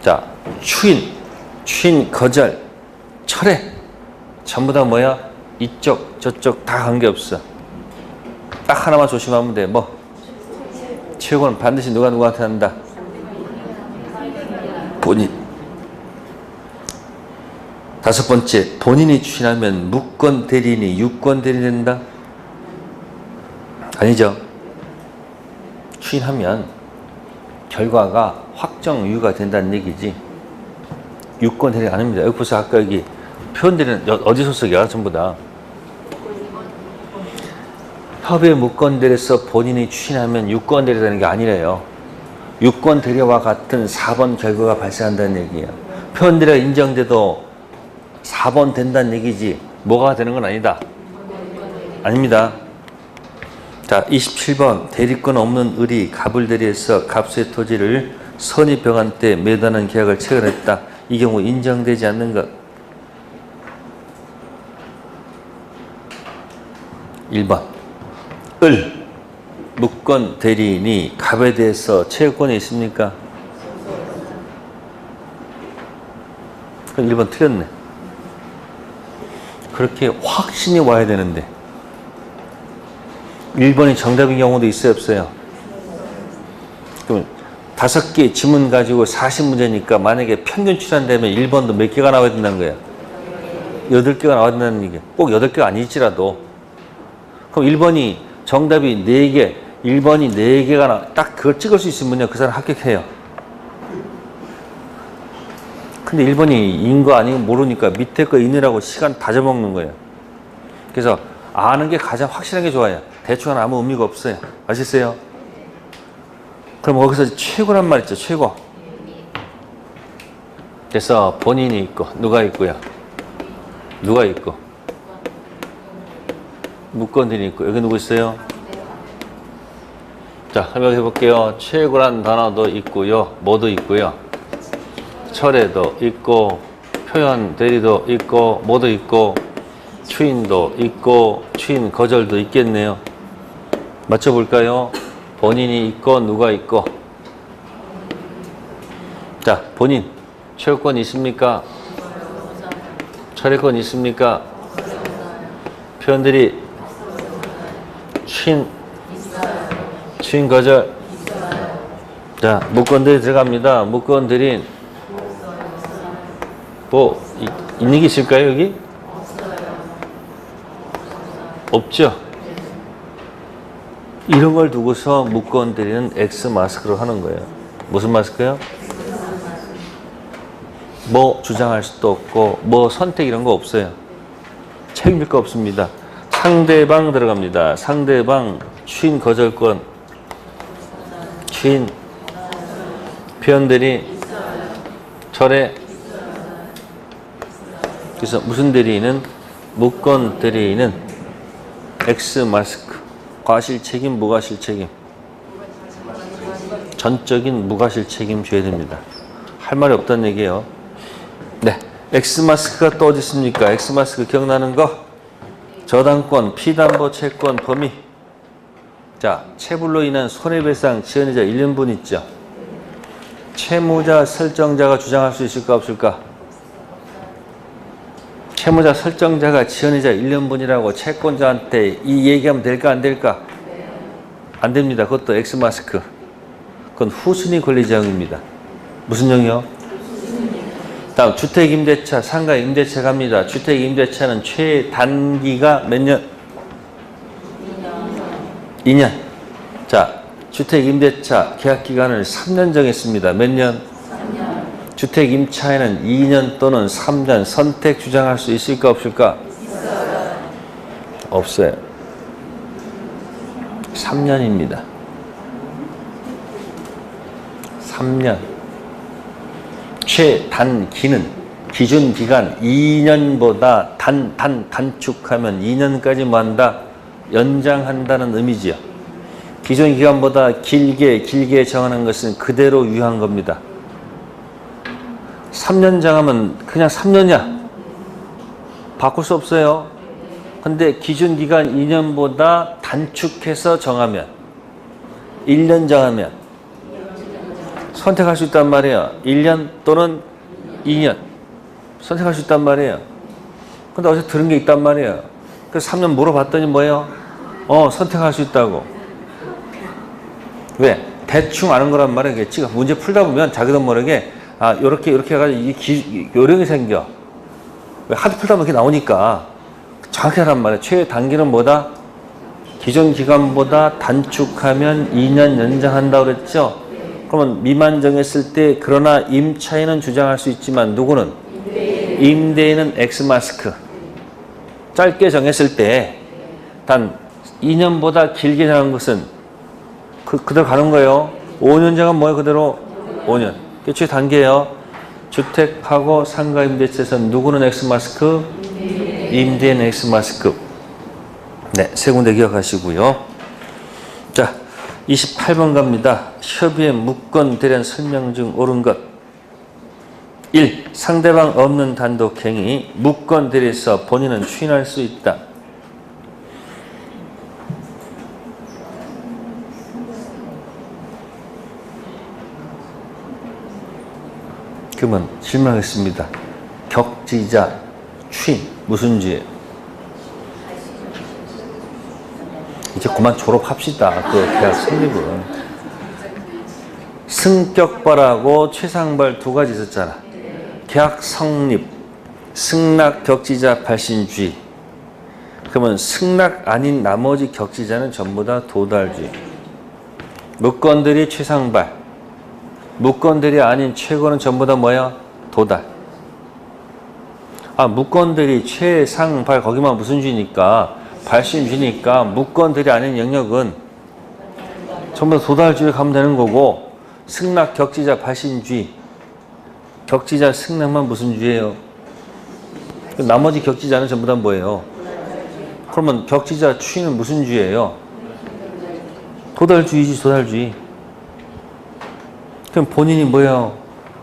자, 추인, 거절, 철회 전부 다 뭐야? 이쪽, 저쪽 다 관계없어. 딱 하나만 조심하면 돼. 뭐? 최고는 반드시 누구한테 한다? 본인. 다섯 번째, 본인이 추인하면 무권 대리인이 유권 대리인이 된다? 아니죠. 추인하면 결과가 확정 유효가 된다는 얘기지 유권 대리인 아닙니다. 여기 보세요. 아까 여기 표현 대리는 어디 소속이야? 전부 다. 협의 무권 대리에서 본인이 추인하면 유권 대리라는 게 아니래요. 유권 대리와 같은 4번 결과가 발생한다는 얘기예요. 표현 대리가 인정돼도 4번 된다는 얘기지 뭐가 되는 건 아니다. 아닙니다. 자, 27번 대리권 없는 을이 갑을 대리해서 갑수의 토지를 선입병한 때 매도하는 계약을 체결했다. 이 경우 인정되지 않는 것. 1번 을 무권 대리인이 갑에 대해서 채권이 있습니까? 그럼 1번 틀렸네. 그렇게 확신이 와야 되는데 1번이 정답인 경우도 있어요, 없어요? 그럼 5개 지문 가지고 40문제니까 만약에 평균 추산되면 1번도 몇 개가 나와야 된다는 거야? 8개가 나와야 된다는 얘기야. 꼭 8개가 아니지라도. 그럼 1번이 정답이 4개, 1번이 4개가 딱 그걸 찍을 수 있으면요, 그 사람 합격해요. 근데 1번이 인 거 아니면 모르니까 밑에 거 인이라고 시간 다 잡아먹는 거예요. 그래서 아는 게 가장 확실한 게 좋아요. 대충 하면 아무 의미가 없어요. 아시겠어요? 그럼 거기서 최고란 말 있죠, 최고. 그래서 본인이 있고, 누가 있고요? 누가 있고? 무권들이 있고, 여기 누구 있어요? 자, 설명해 볼게요. 최고란 단어도 있고요, 뭐도 있고요. 철회도 있고, 표현 대리도 있고, 뭐도 있고, 추인도 있고, 추인 거절도 있겠네요. 맞춰볼까요? 본인이 있고, 누가 있고. 자, 본인. 채권 있습니까? 철회권 있습니까? 표현들이 추인 거절. 자, 무권들이 들어갑니다. 무권들인 뭐 있는 게 있을까요, 여기? 없죠. 이런 걸 두고서 무권들이는 X 마스크로 하는 거예요. 무슨 마스크요? 뭐 주장할 수도 없고 뭐 선택 이런 거 없어요. 책임질 거 없습니다. 상대방 들어갑니다. 상대방 추인 거절권, 추인 표현들이 철회. 그래서 무슨 대리인은 무권 대리인은 X 마스크. 과실 책임, 무과실 책임. 전적인 무과실 책임 줘야 됩니다. 할 말이 없다는 얘기예요. 네, X 마스크가 또 어디 있습니까? X 마스크 기억나는 거? 저당권, 피담보 채권, 범위. 자, 체불로 인한 손해배상 지연이자 1년분 있죠. 채무자 설정자가 주장할 수 있을까 없을까? 채무자 설정자가 지연이자 1년분이라고 채권자한테 이 얘기하면 될까 안 될까? 안 됩니다. 그것도 X 마스크. 그건 후순위 권리자형입니다. 무슨 형이요? 다음 주택임대차, 상가임대차 갑니다. 주택임대차는 최단기가 몇 년? 2년. 자, 주택임대차 계약기간을 3년 정했습니다. 몇 년? 3년. 주택임차에는 2년 또는 3년 선택 주장할 수 있을까 없을까? 있어요. 없어요. 3년입니다. 3년. 최단기는 기준 기간 2년보다 단축하면 2년까지 뭐 한다? 연장한다는 의미지요. 기존 기간보다 길게 정하는 것은 그대로 유효한 겁니다. 3년 정하면 그냥 3년이야. 바꿀 수 없어요. 근데 기준 기간 2년보다 단축해서 정하면 1년 정하면 선택할 수 있단 말이에요. 1년 또는 2년 선택할 수 있단 말이에요. 근데 어디서 들은 게 있단 말이에요. 그래서 3년 물어봤더니 뭐예요? 선택할 수 있다고. 왜? 대충 아는 거란 말이에요. 지금 문제 풀다 보면 자기도 모르게 요렇게 해가지고 이게 요령이 생겨. 왜? 하도 풀다 보면 이렇게 나오니까 정확히 하란 말이에요. 최대 단기는 뭐다? 기존 기간보다 단축하면 2년 연장한다고 그랬죠? 그러면 미만 정했을 때 그러나 임차인은 주장할 수 있지만 누구는? 임대인은 X마스크. 짧게 정했을 때 단 2년보다 길게 정한 것은 그대로 가는 거예요. 5년 정한 뭐예요? 그대로 5년. 최대 단계예요. 주택하고 상가 임대차에서는 누구는 X마스크? 임대인 X마스크. 네, 세 군데 기억하시고요. 자, 28번 갑니다. 협의의 무권 대련 설명 중 옳은 것. 1. 상대방 없는 단독행위 무권 대리에서 본인은 추인할 수 있다. 그러면 질문하겠습니다. 격지자, 추인, 무슨 죄? 이제 그만 졸업합시다. 그 대학 성립은. 승격발하고 최상발 두 가지 있었잖아. 계약 성립, 승낙 격지자 발신주의. 그러면 승낙 아닌 나머지 격지자는 전부 다 도달주의. 무권들이 최상발. 무권들이 아닌 최고는 전부 다 뭐야? 도달. 무권들이 최상발 거기만 무슨 주의니까 발신주의니까 무권들이 아닌 영역은 전부 다 도달주의 가면 되는 거고 승낙 격지자 발신주의 격지자 승낙만 무슨 주예요? 나머지 격지자는 전부 다 뭐예요? 그러면 격지자 추인은 무슨 주예요? 도달주의지 도달주의. 그럼 본인이 뭐예요?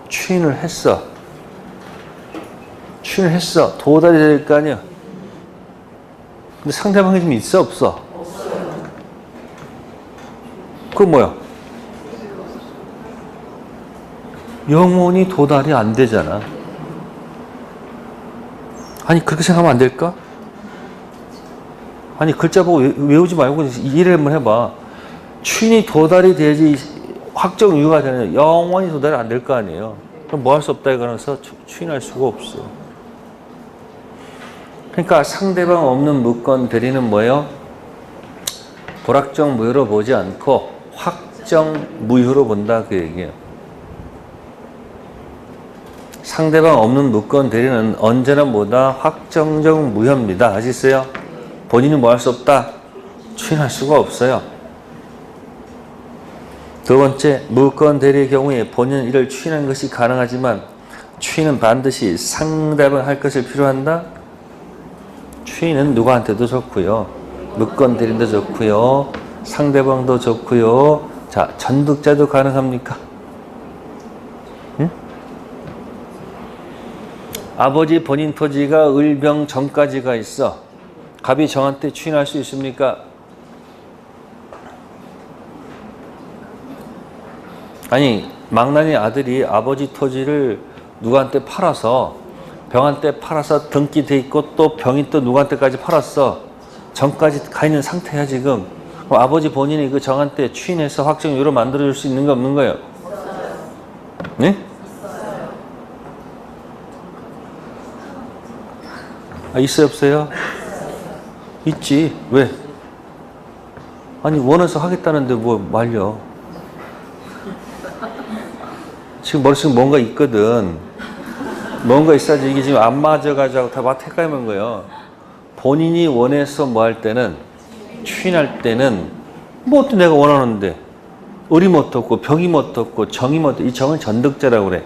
추인을 했어. 추인을 했어. 도달이 될 거 아니야. 근데 상대방이 좀 있어 없어? 그건 뭐야? 영원히 도달이 안 되잖아. 아니 그렇게 생각하면 안 될까? 아니 글자 보고 외우지 말고 이해를 한번 해봐. 추인이 도달이 되지 확정 이유가 되는 영원히 도달이 안 될 거 아니에요. 그럼 뭐 할 수 없다 이거라서 추인할 수가 없어. 그러니까 상대방 없는 무권 대리는 뭐예요? 불확정 무효로 보지 않고 확정 무효로 본다 그 얘기예요. 상대방 없는 무권 대리는 언제나 뭐다? 확정적 무효입니다. 아시겠어요? 본인이 뭐 할 수 없다? 추인할 수가 없어요. 두 번째, 무권 대리의 경우에 본인은 이를 추인하는 것이 가능하지만 추인은 반드시 상대방 할 것을 필요한다? 추인은 누구한테도 좋고요. 무권 대리도 좋고요. 상대방도 좋고요. 자, 전득자도 가능합니까? 응? 아버지 본인 토지가 을병 전까지가 있어. 갑이 정한테 추인할 수 있습니까? 아니 망나니 아들이 아버지 토지를 누구한테 팔아서 병한테 팔아서 등기 돼 있고 또 병이 또 누구한테까지 팔았어. 전까지 가 있는 상태야 지금. 그럼 아버지 본인이 그 정한테 추인해서 확정유효로 만들어줄 수 있는 거 없는 거예요? 네? 있어요 없어요? 있지. 왜? 아니 원해서 하겠다는데 뭐 말려. 지금 머릿속에 뭔가 있거든. 뭔가 있어야지 이게 지금 안 맞아가지고 다 헷갈리는 거예요. 본인이 원해서 뭐 할 때는 추인할 때는 뭐 또 내가 원하는데 을이 못없고 병이 못없고 정이 못없고 이 정은 전득자라고 그래.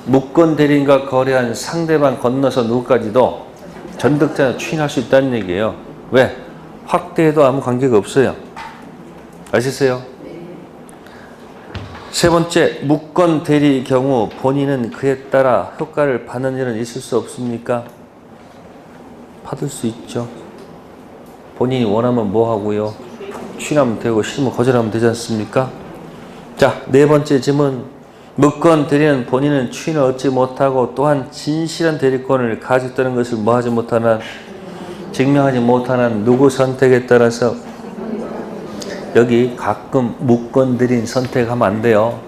무권 대리인과 거래한 상대방 건너서 누구까지도 전득자 추인할 수 있다는 얘기예요. 왜? 확대해도 아무 관계가 없어요. 아시세요? 세 번째, 무권 대리의 경우 본인은 그에 따라 효과를 받는 일은 있을 수 없습니까? 받을 수 있죠. 본인이 원하면 뭐 하고요? 추인하면 되고 싫으면 거절하면 되지 않습니까? 자, 네 번째 질문. 무권 대리는 본인은 추인을 얻지 못하고 또한 진실한 대리권을 가지고 있다는 것을 뭐하지 못하는, 증명하지 못하는 누구 선택에 따라서, 여기 가끔 무권 대리인 선택하면 안 돼요.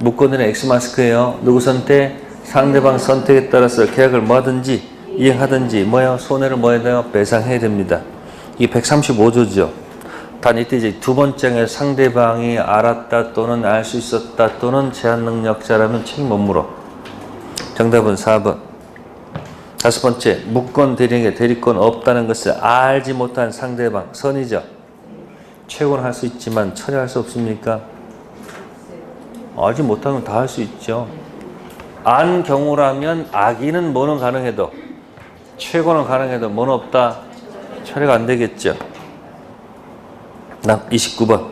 무권 대리는 X마스크예요. 누구 선택? 상대방 선택에 따라서 계약을 뭐하든지 이행하든지 뭐야? 손해를 뭐 해야 돼요? 배상해야 됩니다. 이게 135조죠. 단 이때 이제 두 번째에 상대방이 알았다 또는 알 수 있었다 또는 제한 능력자라면 책임 못 물어. 정답은 4번. 다섯 번째, 무권 대리인에게 대리권 없다는 것을 알지 못한 상대방, 선이죠. 최고는 할 수 있지만 처리할 수 없습니까? 알지 못하면 다 할 수 있죠. 안 경우라면 악의는 뭐는 가능해도, 최고는 가능해도 뭐는 없다? 처리가 안 되겠죠. 29번.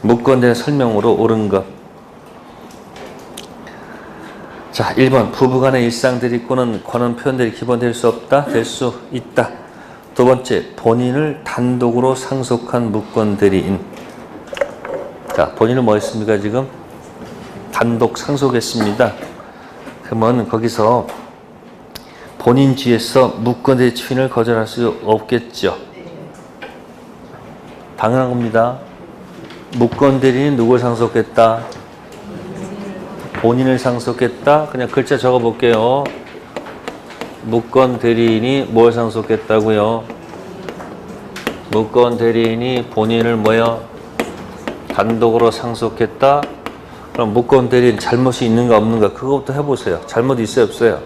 무권된 설명으로 옳은 것. 자, 1번. 부부간의 일상 대리권은 권한 표현들이 기본될 수 없다? 될 수 있다. 두 번째, 본인을 단독으로 상속한 무권 대리인. 자, 본인은 뭐 했습니까, 지금? 단독 상속했습니다. 그러면 거기서 본인 뒤에서 무권 대리 추인을 거절할 수 없겠죠. 당연한 겁니다. 무권 대리인이 누굴 상속했다? 본인을 상속했다. 그냥 글자 적어 볼게요. 무권 대리인이 뭘 상속했다고요? 무권 대리인이 본인을 뭐요? 단독으로 상속했다. 그럼 무권 대리인 잘못이 있는가 없는가 그거부터 해보세요. 잘못 있어요 없어요?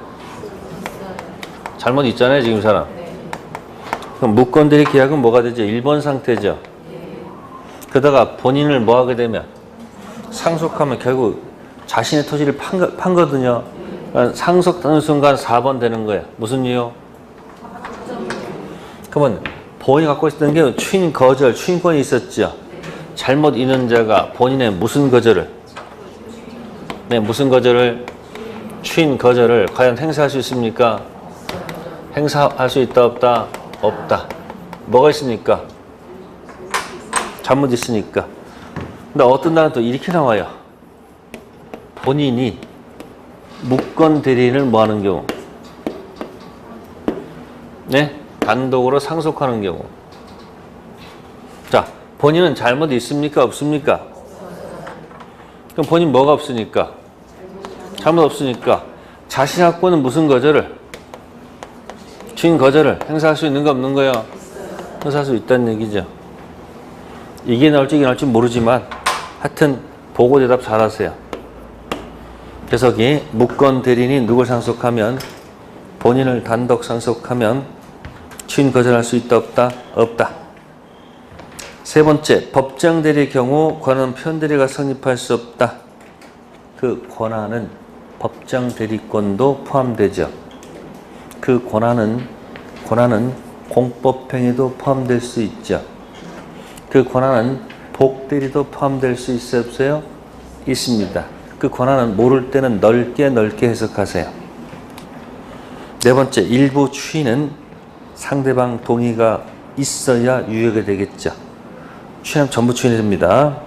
잘못 있잖아요 지금 사람. 그럼 무권 대리 계약은 뭐가 되죠? 1번 상태죠. 그러다가 본인을 뭐 하게 되면 상속하면 결국 자신의 토지를 판거든요. 그러니까 상속하는 순간 4번 되는 거예요. 무슨 이유? 그러면 본인이 갖고 있었던 게 추인 거절, 추인권이 있었죠. 잘못 있는 자가 본인의 무슨 거절을, 네, 무슨 거절을, 추인 거절을 과연 행사할 수 있습니까? 행사할 수 있다 없다? 없다. 뭐가 있으니까? 잘못 있으니까. 근데 어떤 날은 또 이렇게 나와요. 본인이 무권 대리인을 뭐 하는 경우? 네? 단독으로 상속하는 경우. 자, 본인은 잘못 있습니까? 없습니까? 그럼 본인 뭐가 없으니까? 잘못 없으니까. 자신 갖고는 무슨 거절을? 주인 거절을 행사할 수 있는 거 없는 거예요? 행사할 수 있다는 얘기죠. 이게 나올지 이게 나올지 모르지만 하여튼 보고 대답 잘 하세요. 그래서 여기 무권 대리인이 누굴 상속하면, 본인을 단독 상속하면 추인 거절할 수 있다 없다? 없다. 세 번째, 법정 대리의 경우 권한 표현 대리가 성립할 수 없다. 그 권한은 법정 대리권도 포함되죠. 그 권한은 공법행위도 포함될 수 있죠. 그 권한은 복대리도 포함될 수 있어요 없어요? 있습니다. 그 권한은 모를 때는 넓게 해석하세요. 네 번째, 일부 추인은 상대방 동의가 있어야 유효가 되겠죠. 추인하면 전부 추인이 됩니다.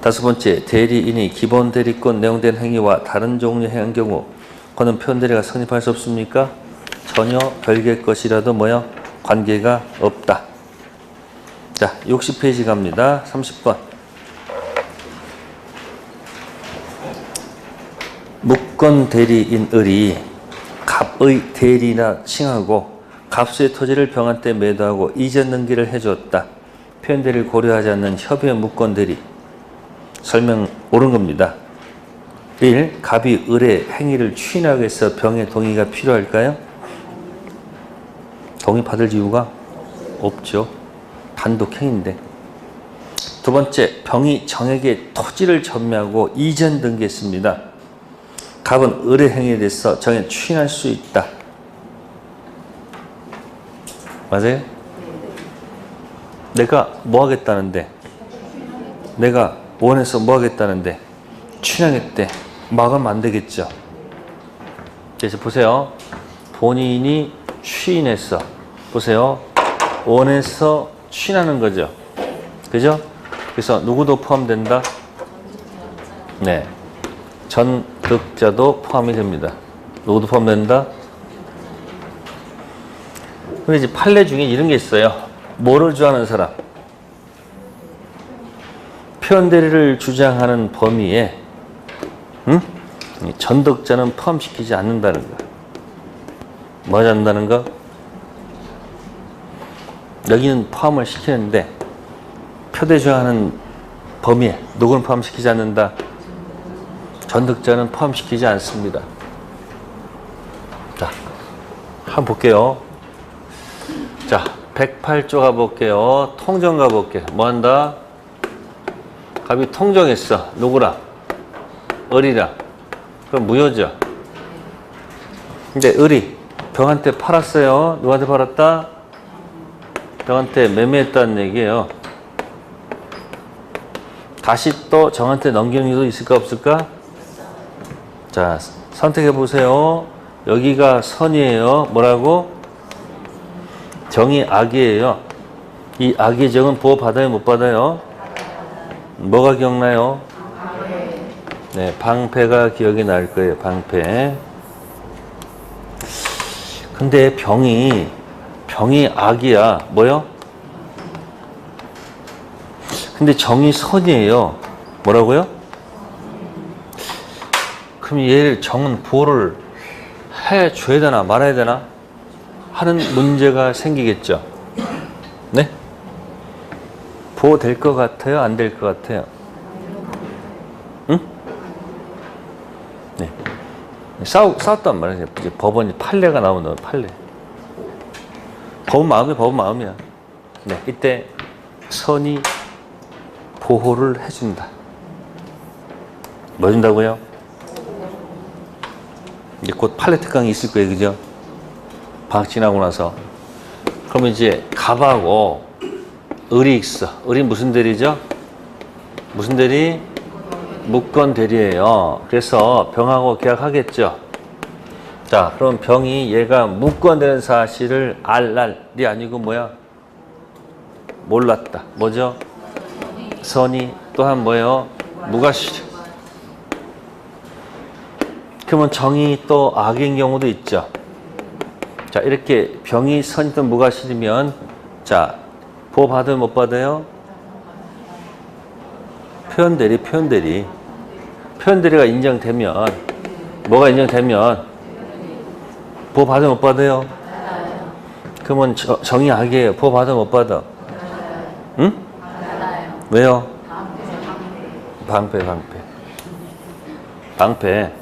다섯 번째, 대리인이 기본 대리권 내용된 행위와 다른 종류의 행한 경우 권한 표현 대리가 성립할 수 없습니까? 전혀 별개의 것이라도 뭐야? 관계가 없다. 자, 60페이지 갑니다. 30번. 무권 대리인을이 갑의 대리나 칭하고 갑수의 토지를 병한 때 매도하고 이전 등기를 해줬다. 표현 대리를 고려하지 않는 협의의 무권 대리. 설명 옳은 겁니다. 1. 갑이 을의 행위를 추인하기 위해서 병의 동의가 필요할까요? 동의 받을 이유가 없죠. 단독 행위인데. 두 번째, 병이 정에게 토지를 전매하고 이전 등기했습니다. 갑은 을의 행위에 대해서 정에 추인할 수 있다. 맞아요? 내가 뭐 하겠다는데, 내가 원해서 뭐 하겠다는데 취향했대. 막으면 안 되겠죠. 그래서 보세요. 본인이 취인했어. 보세요. 원해서 취하는 거죠. 그죠? 그래서 누구도 포함된다? 네. 전득자도 포함이 됩니다. 누구도 포함된다? 근데 이제 판례 중에 이런 게 있어요. 뭐를 주장하는 사람? 표현대리를 주장하는 범위에 전득자는 포함시키지 않는다는 거. 뭐 하지 않는다는 거? 여기는 포함을 시키는데 표대 주장하는 범위에 누구는 포함시키지 않는다? 전득자는 포함시키지 않습니다. 자, 한번 볼게요. 자, 108조 가볼게요. 통정 가볼게요. 뭐 한다? 갑이 통정했어. 누구랑? 을이랑. 그럼 무효죠. 근데 을이 병한테 팔았어요. 누구한테 팔았다? 병한테 매매했다는 얘기예요. 다시 또 정한테 넘기는 일도 있을까 없을까? 자, 선택해 보세요. 여기가 선이에요. 뭐라고? 정이 악이에요. 이 악의 정은 보호 받아요, 못 받아요? 뭐가 기억나요? 네, 방패가 기억이 날 거예요. 방패. 근데 병이 악이야. 뭐요? 근데 정이 선이에요. 뭐라고요? 그럼 얘를 정은 보호를 해줘야 되나 말아야 되나 하는 문제가 생기겠죠. 네? 보호될 것 같아요? 안 될 것 같아요? 응? 네. 싸웠단 말이에요. 이제 법원이 판례가 나오는 판례. 법은 마음이야. 네. 이때 선이 보호를 해준다. 뭐 준다고요? 이제 곧 판례 특강이 있을 거예요. 그죠? 방학 지나고 나서. 그러면 이제 갑하고 을이 있어. 을이 무슨 대리죠? 무슨 대리? 무권 대리예요. 그래서 병하고 계약하겠죠. 자, 그럼 병이 얘가 무권되는 사실을 알랄이 아니고 뭐야? 몰랐다. 뭐죠? 선이. 또한 뭐예요? 무가실. 그러면 정이 또 악인 경우도 있죠. 자, 이렇게 병이 선이든 무가실이면 자, 보호 받으면 못 받아요? 표현대리가 인정되면 뭐가 인정되면 보호 받으면 못 받아요? 그러면 정이 악이에요. 보호 받으면 못 받아? 응? 왜요? 방패.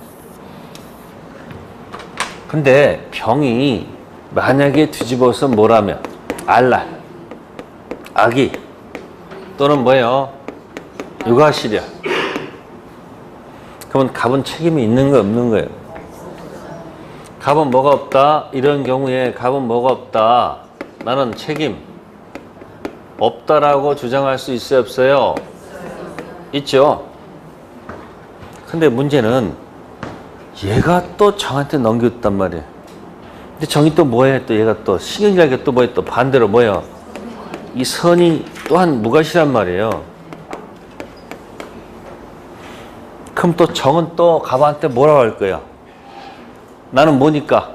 근데 병이 만약에 뒤집어서 뭐라면 알랄, 악이 또는 뭐예요? 유가실이야. 그러면 갑은 책임이 있는 거 없는 거예요? 갑은 뭐가 없다? 이런 경우에 갑은 뭐가 없다? 나는 책임 없다라고 주장할 수 있어요, 없어요? 있죠. 근데 문제는 얘가 또 정한테 넘겼단 말이에요. 근데 정이 또 뭐해? 또 얘가 또 신경질하게 또 뭐해? 또 반대로 뭐예요? 이 선이 또한 무가시란 말이에요. 그럼 또 정은 또 갑한테 뭐라고 할 거예요? 나는 뭐니까?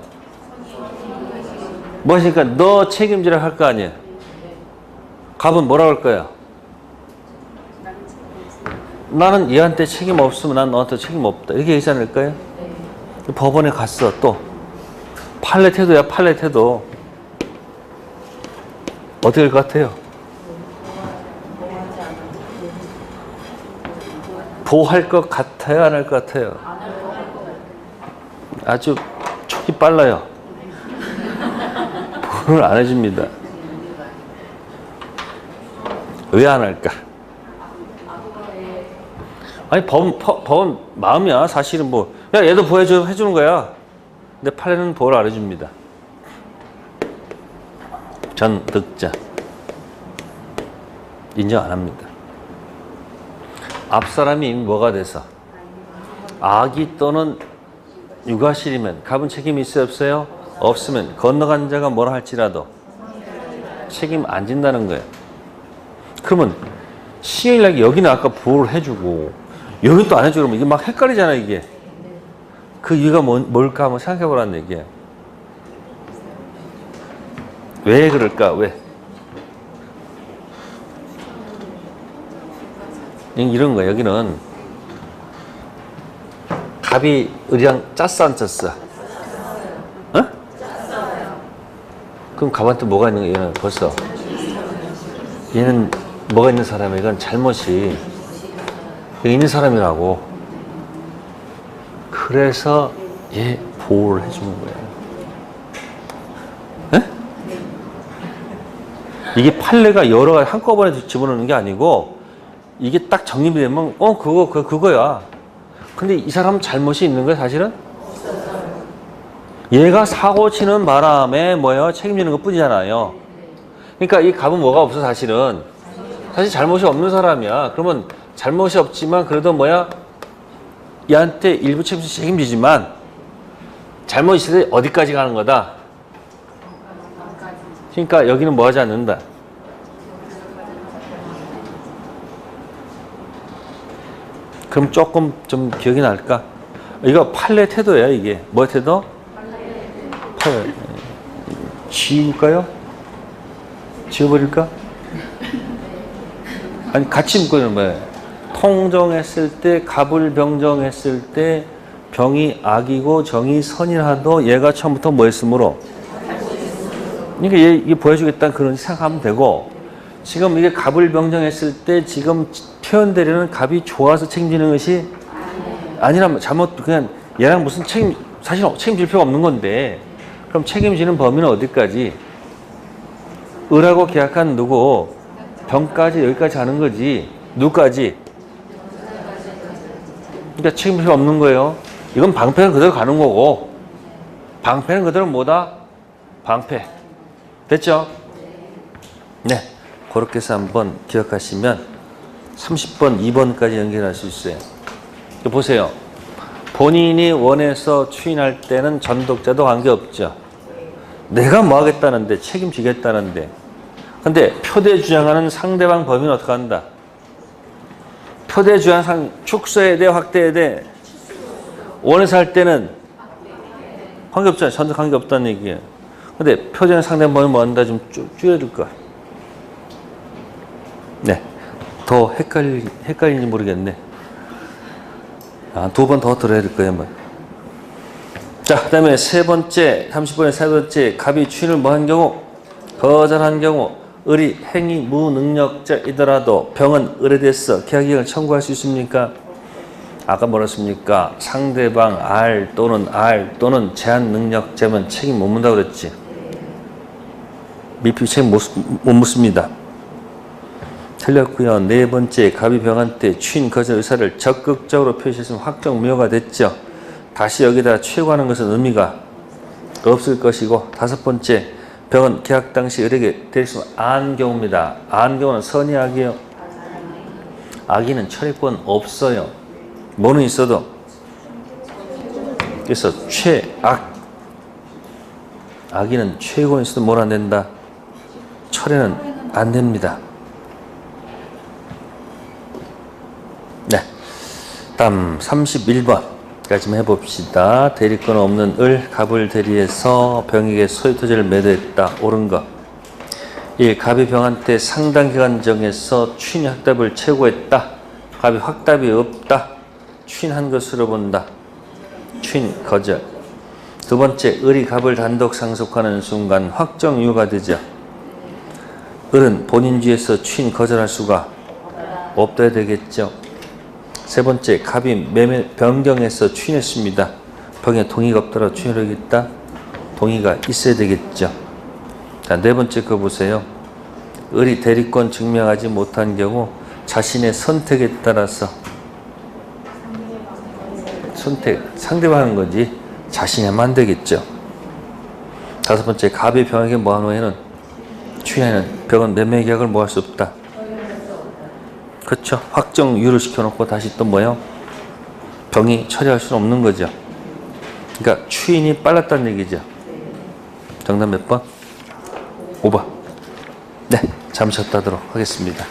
뭐니까 너 책임지라 할 거 아니에요? 갑은 뭐라고 할 거예요? 나는 얘한테 책임 없으면 난 너한테 책임 없다. 이렇게 얘기하지 않을까요? 법원에 갔어. 또 판례 태도야. 판례 태도. 어떻게 될 것 같아요? 보호할 것 같아요? 안 할 것 같아요? 아주 촉이 빨라요. 보호를 안 해줍니다. 왜 안 할까? 아니 법은 마음이야. 사실은 뭐 야 얘도 해주는 거야. 근데 판례는 보호를 안 해줍니다. 전득자. 인정 안 합니다. 앞사람이 뭐가 돼서 아기 또는 육아실이면 갑은 책임이 있어요 없어요? 없으면 건너간 자가 뭐라 할지라도 책임 안 진다는 거예요. 그러면 시행일학이 여기는 아까 보호를 해주고 여기 또 안 해주고 그러면 이게 막 헷갈리잖아 이게. 그 이유가 뭘까 한번 생각해 보라는 얘기예요. 왜 그럴까? 왜? 이런 거야. 여기는 갑이 을이랑 짰어 안 짰어? 어? 그럼 갑한테 뭐가 있는 거야? 얘는 벌써 얘는 뭐가 있는 사람이야? 이건 잘못이 있는 사람이라고. 그래서 얘 보호를 해주는 거예요. 에? 이게 판례가 여러 가지 한꺼번에 집어넣는 게 아니고 이게 딱 정립이 되면 그거야. 근데 이 사람은 잘못이 있는 거야 사실은? 얘가 사고 치는 바람에 뭐예요? 책임지는 것 뿐이잖아요. 그러니까 이 갑은 뭐가 없어 사실은? 사실 잘못이 없는 사람이야. 그러면 잘못이 없지만 그래도 뭐야? 얘한테 일부 책임지지만 잘못이 있을 때 어디까지 가는 거다? 그러니까 여기는 뭐 하지 않는다? 그럼 조금 좀 기억이 날까? 이거 판례 태도야 이게. 뭐 태도? 판례. 지울까요? 지워버릴까? 아니 같이 묶어주는 거예요. 통정했을 때 갑을 병정했을 때 병이 악이고 정이 선이라도 얘가 처음부터 뭐 했으므로 그러니까 이게 보여주겠다는 그런 생각하면 되고 지금 이게 갑을 병정했을 때 지금 표현되려는 갑이 좋아서 책임지는 것이 아니라면 잘못 그냥 얘랑 무슨 사실 책임질 필요가 없는 건데 그럼 책임지는 범위는 어디까지? 을하고 계약한 누구? 병까지 여기까지 하는 거지. 누구까지? 그러니까 책임질 필요 없는 거예요. 이건 방패는 그대로 가는 거고 방패는 그대로 뭐다? 방패. 됐죠? 네. 그렇게 해서 한번 기억하시면 30번, 2번까지 연결할 수 있어요. 보세요. 본인이 원해서 추인할 때는 전독자도 관계없죠. 내가 뭐 하겠다는데 책임지겠다는데 근데 표대 주장하는 상대방 범인은 어떻게 한다? 표대 주장 축소해야 돼? 확대해야 돼? 원해서 할 때는 관계없잖아요. 전혀 관계없다는 얘기예요. 근데 표대는 상대방 범인은 뭐 한다? 좀 줄여줄 거야. 네. 더 헷갈리는지 모르겠네. 두 번 더 들어야 될 거예요, 한번. 자, 그 다음에 세 번째, 30번의 세 번째, 갑이 추인을 뭐 한 경우? 거절한 경우, 을이 행위 무능력자이더라도 병은 을에 대해서 계약이익을 청구할 수 있습니까? 아까 뭐라 했습니까? 상대방 R 또는 제한 능력자면 책임 못 묻는다고 그랬지. 미필 책임 못 묻습니다. 틀렸고요. 네 번째, 갑이 병한테 추인 거절 의사를 적극적으로 표시했으면 확정무효가 됐죠. 다시 여기다 최고하는 것은 의미가 없을 것이고 다섯 번째, 병은 계약 당시 을에게 대리수는 안 경우입니다. 안 경우는 선의 악이에요. 악의는 철회권 없어요. 뭐는 있어도. 그래서 최악. 악의는 최고는 있어도 뭘 안 된다? 철회는 안 됩니다. 네. 다음 31번까지 해봅시다. 대리권 없는 을, 갑을 대리해서 병에게 소유토지를 매도했다. 옳은 것. 1. 갑이 병한테 상당 기간 정해서 추인 확답을 최고했다. 갑이 확답이 없다. 추인한 것으로 본다. 추인 거절. 두 번째, 을이 갑을 단독 상속하는 순간 확정 유효가 되죠. 을은 본인주에서 추인 거절할 수가 없어야 되겠죠. 세 번째, 갑이 매매 변경해서 추인했습니다. 병에 동의가 없더라도 추인을 하겠다. 동의가 있어야 되겠죠. 자, 네 번째 거 보세요. 을이 대리권 증명하지 못한 경우 자신의 선택에 따라서 상대방 하는 거지 자신이 하면 안 되겠죠. 다섯 번째, 갑이 병에게 뭐한 후에는 추인하는 병은 매매 계약을 뭐 할 수 없다. 그렇죠. 확정유를 시켜놓고 다시 또 뭐요? 병이 처리할 수는 없는 거죠. 그러니까 추인이 빨랐다는 얘기죠. 정답 몇 번? 5번. 네, 잠시 쉬었다 하도록 하겠습니다.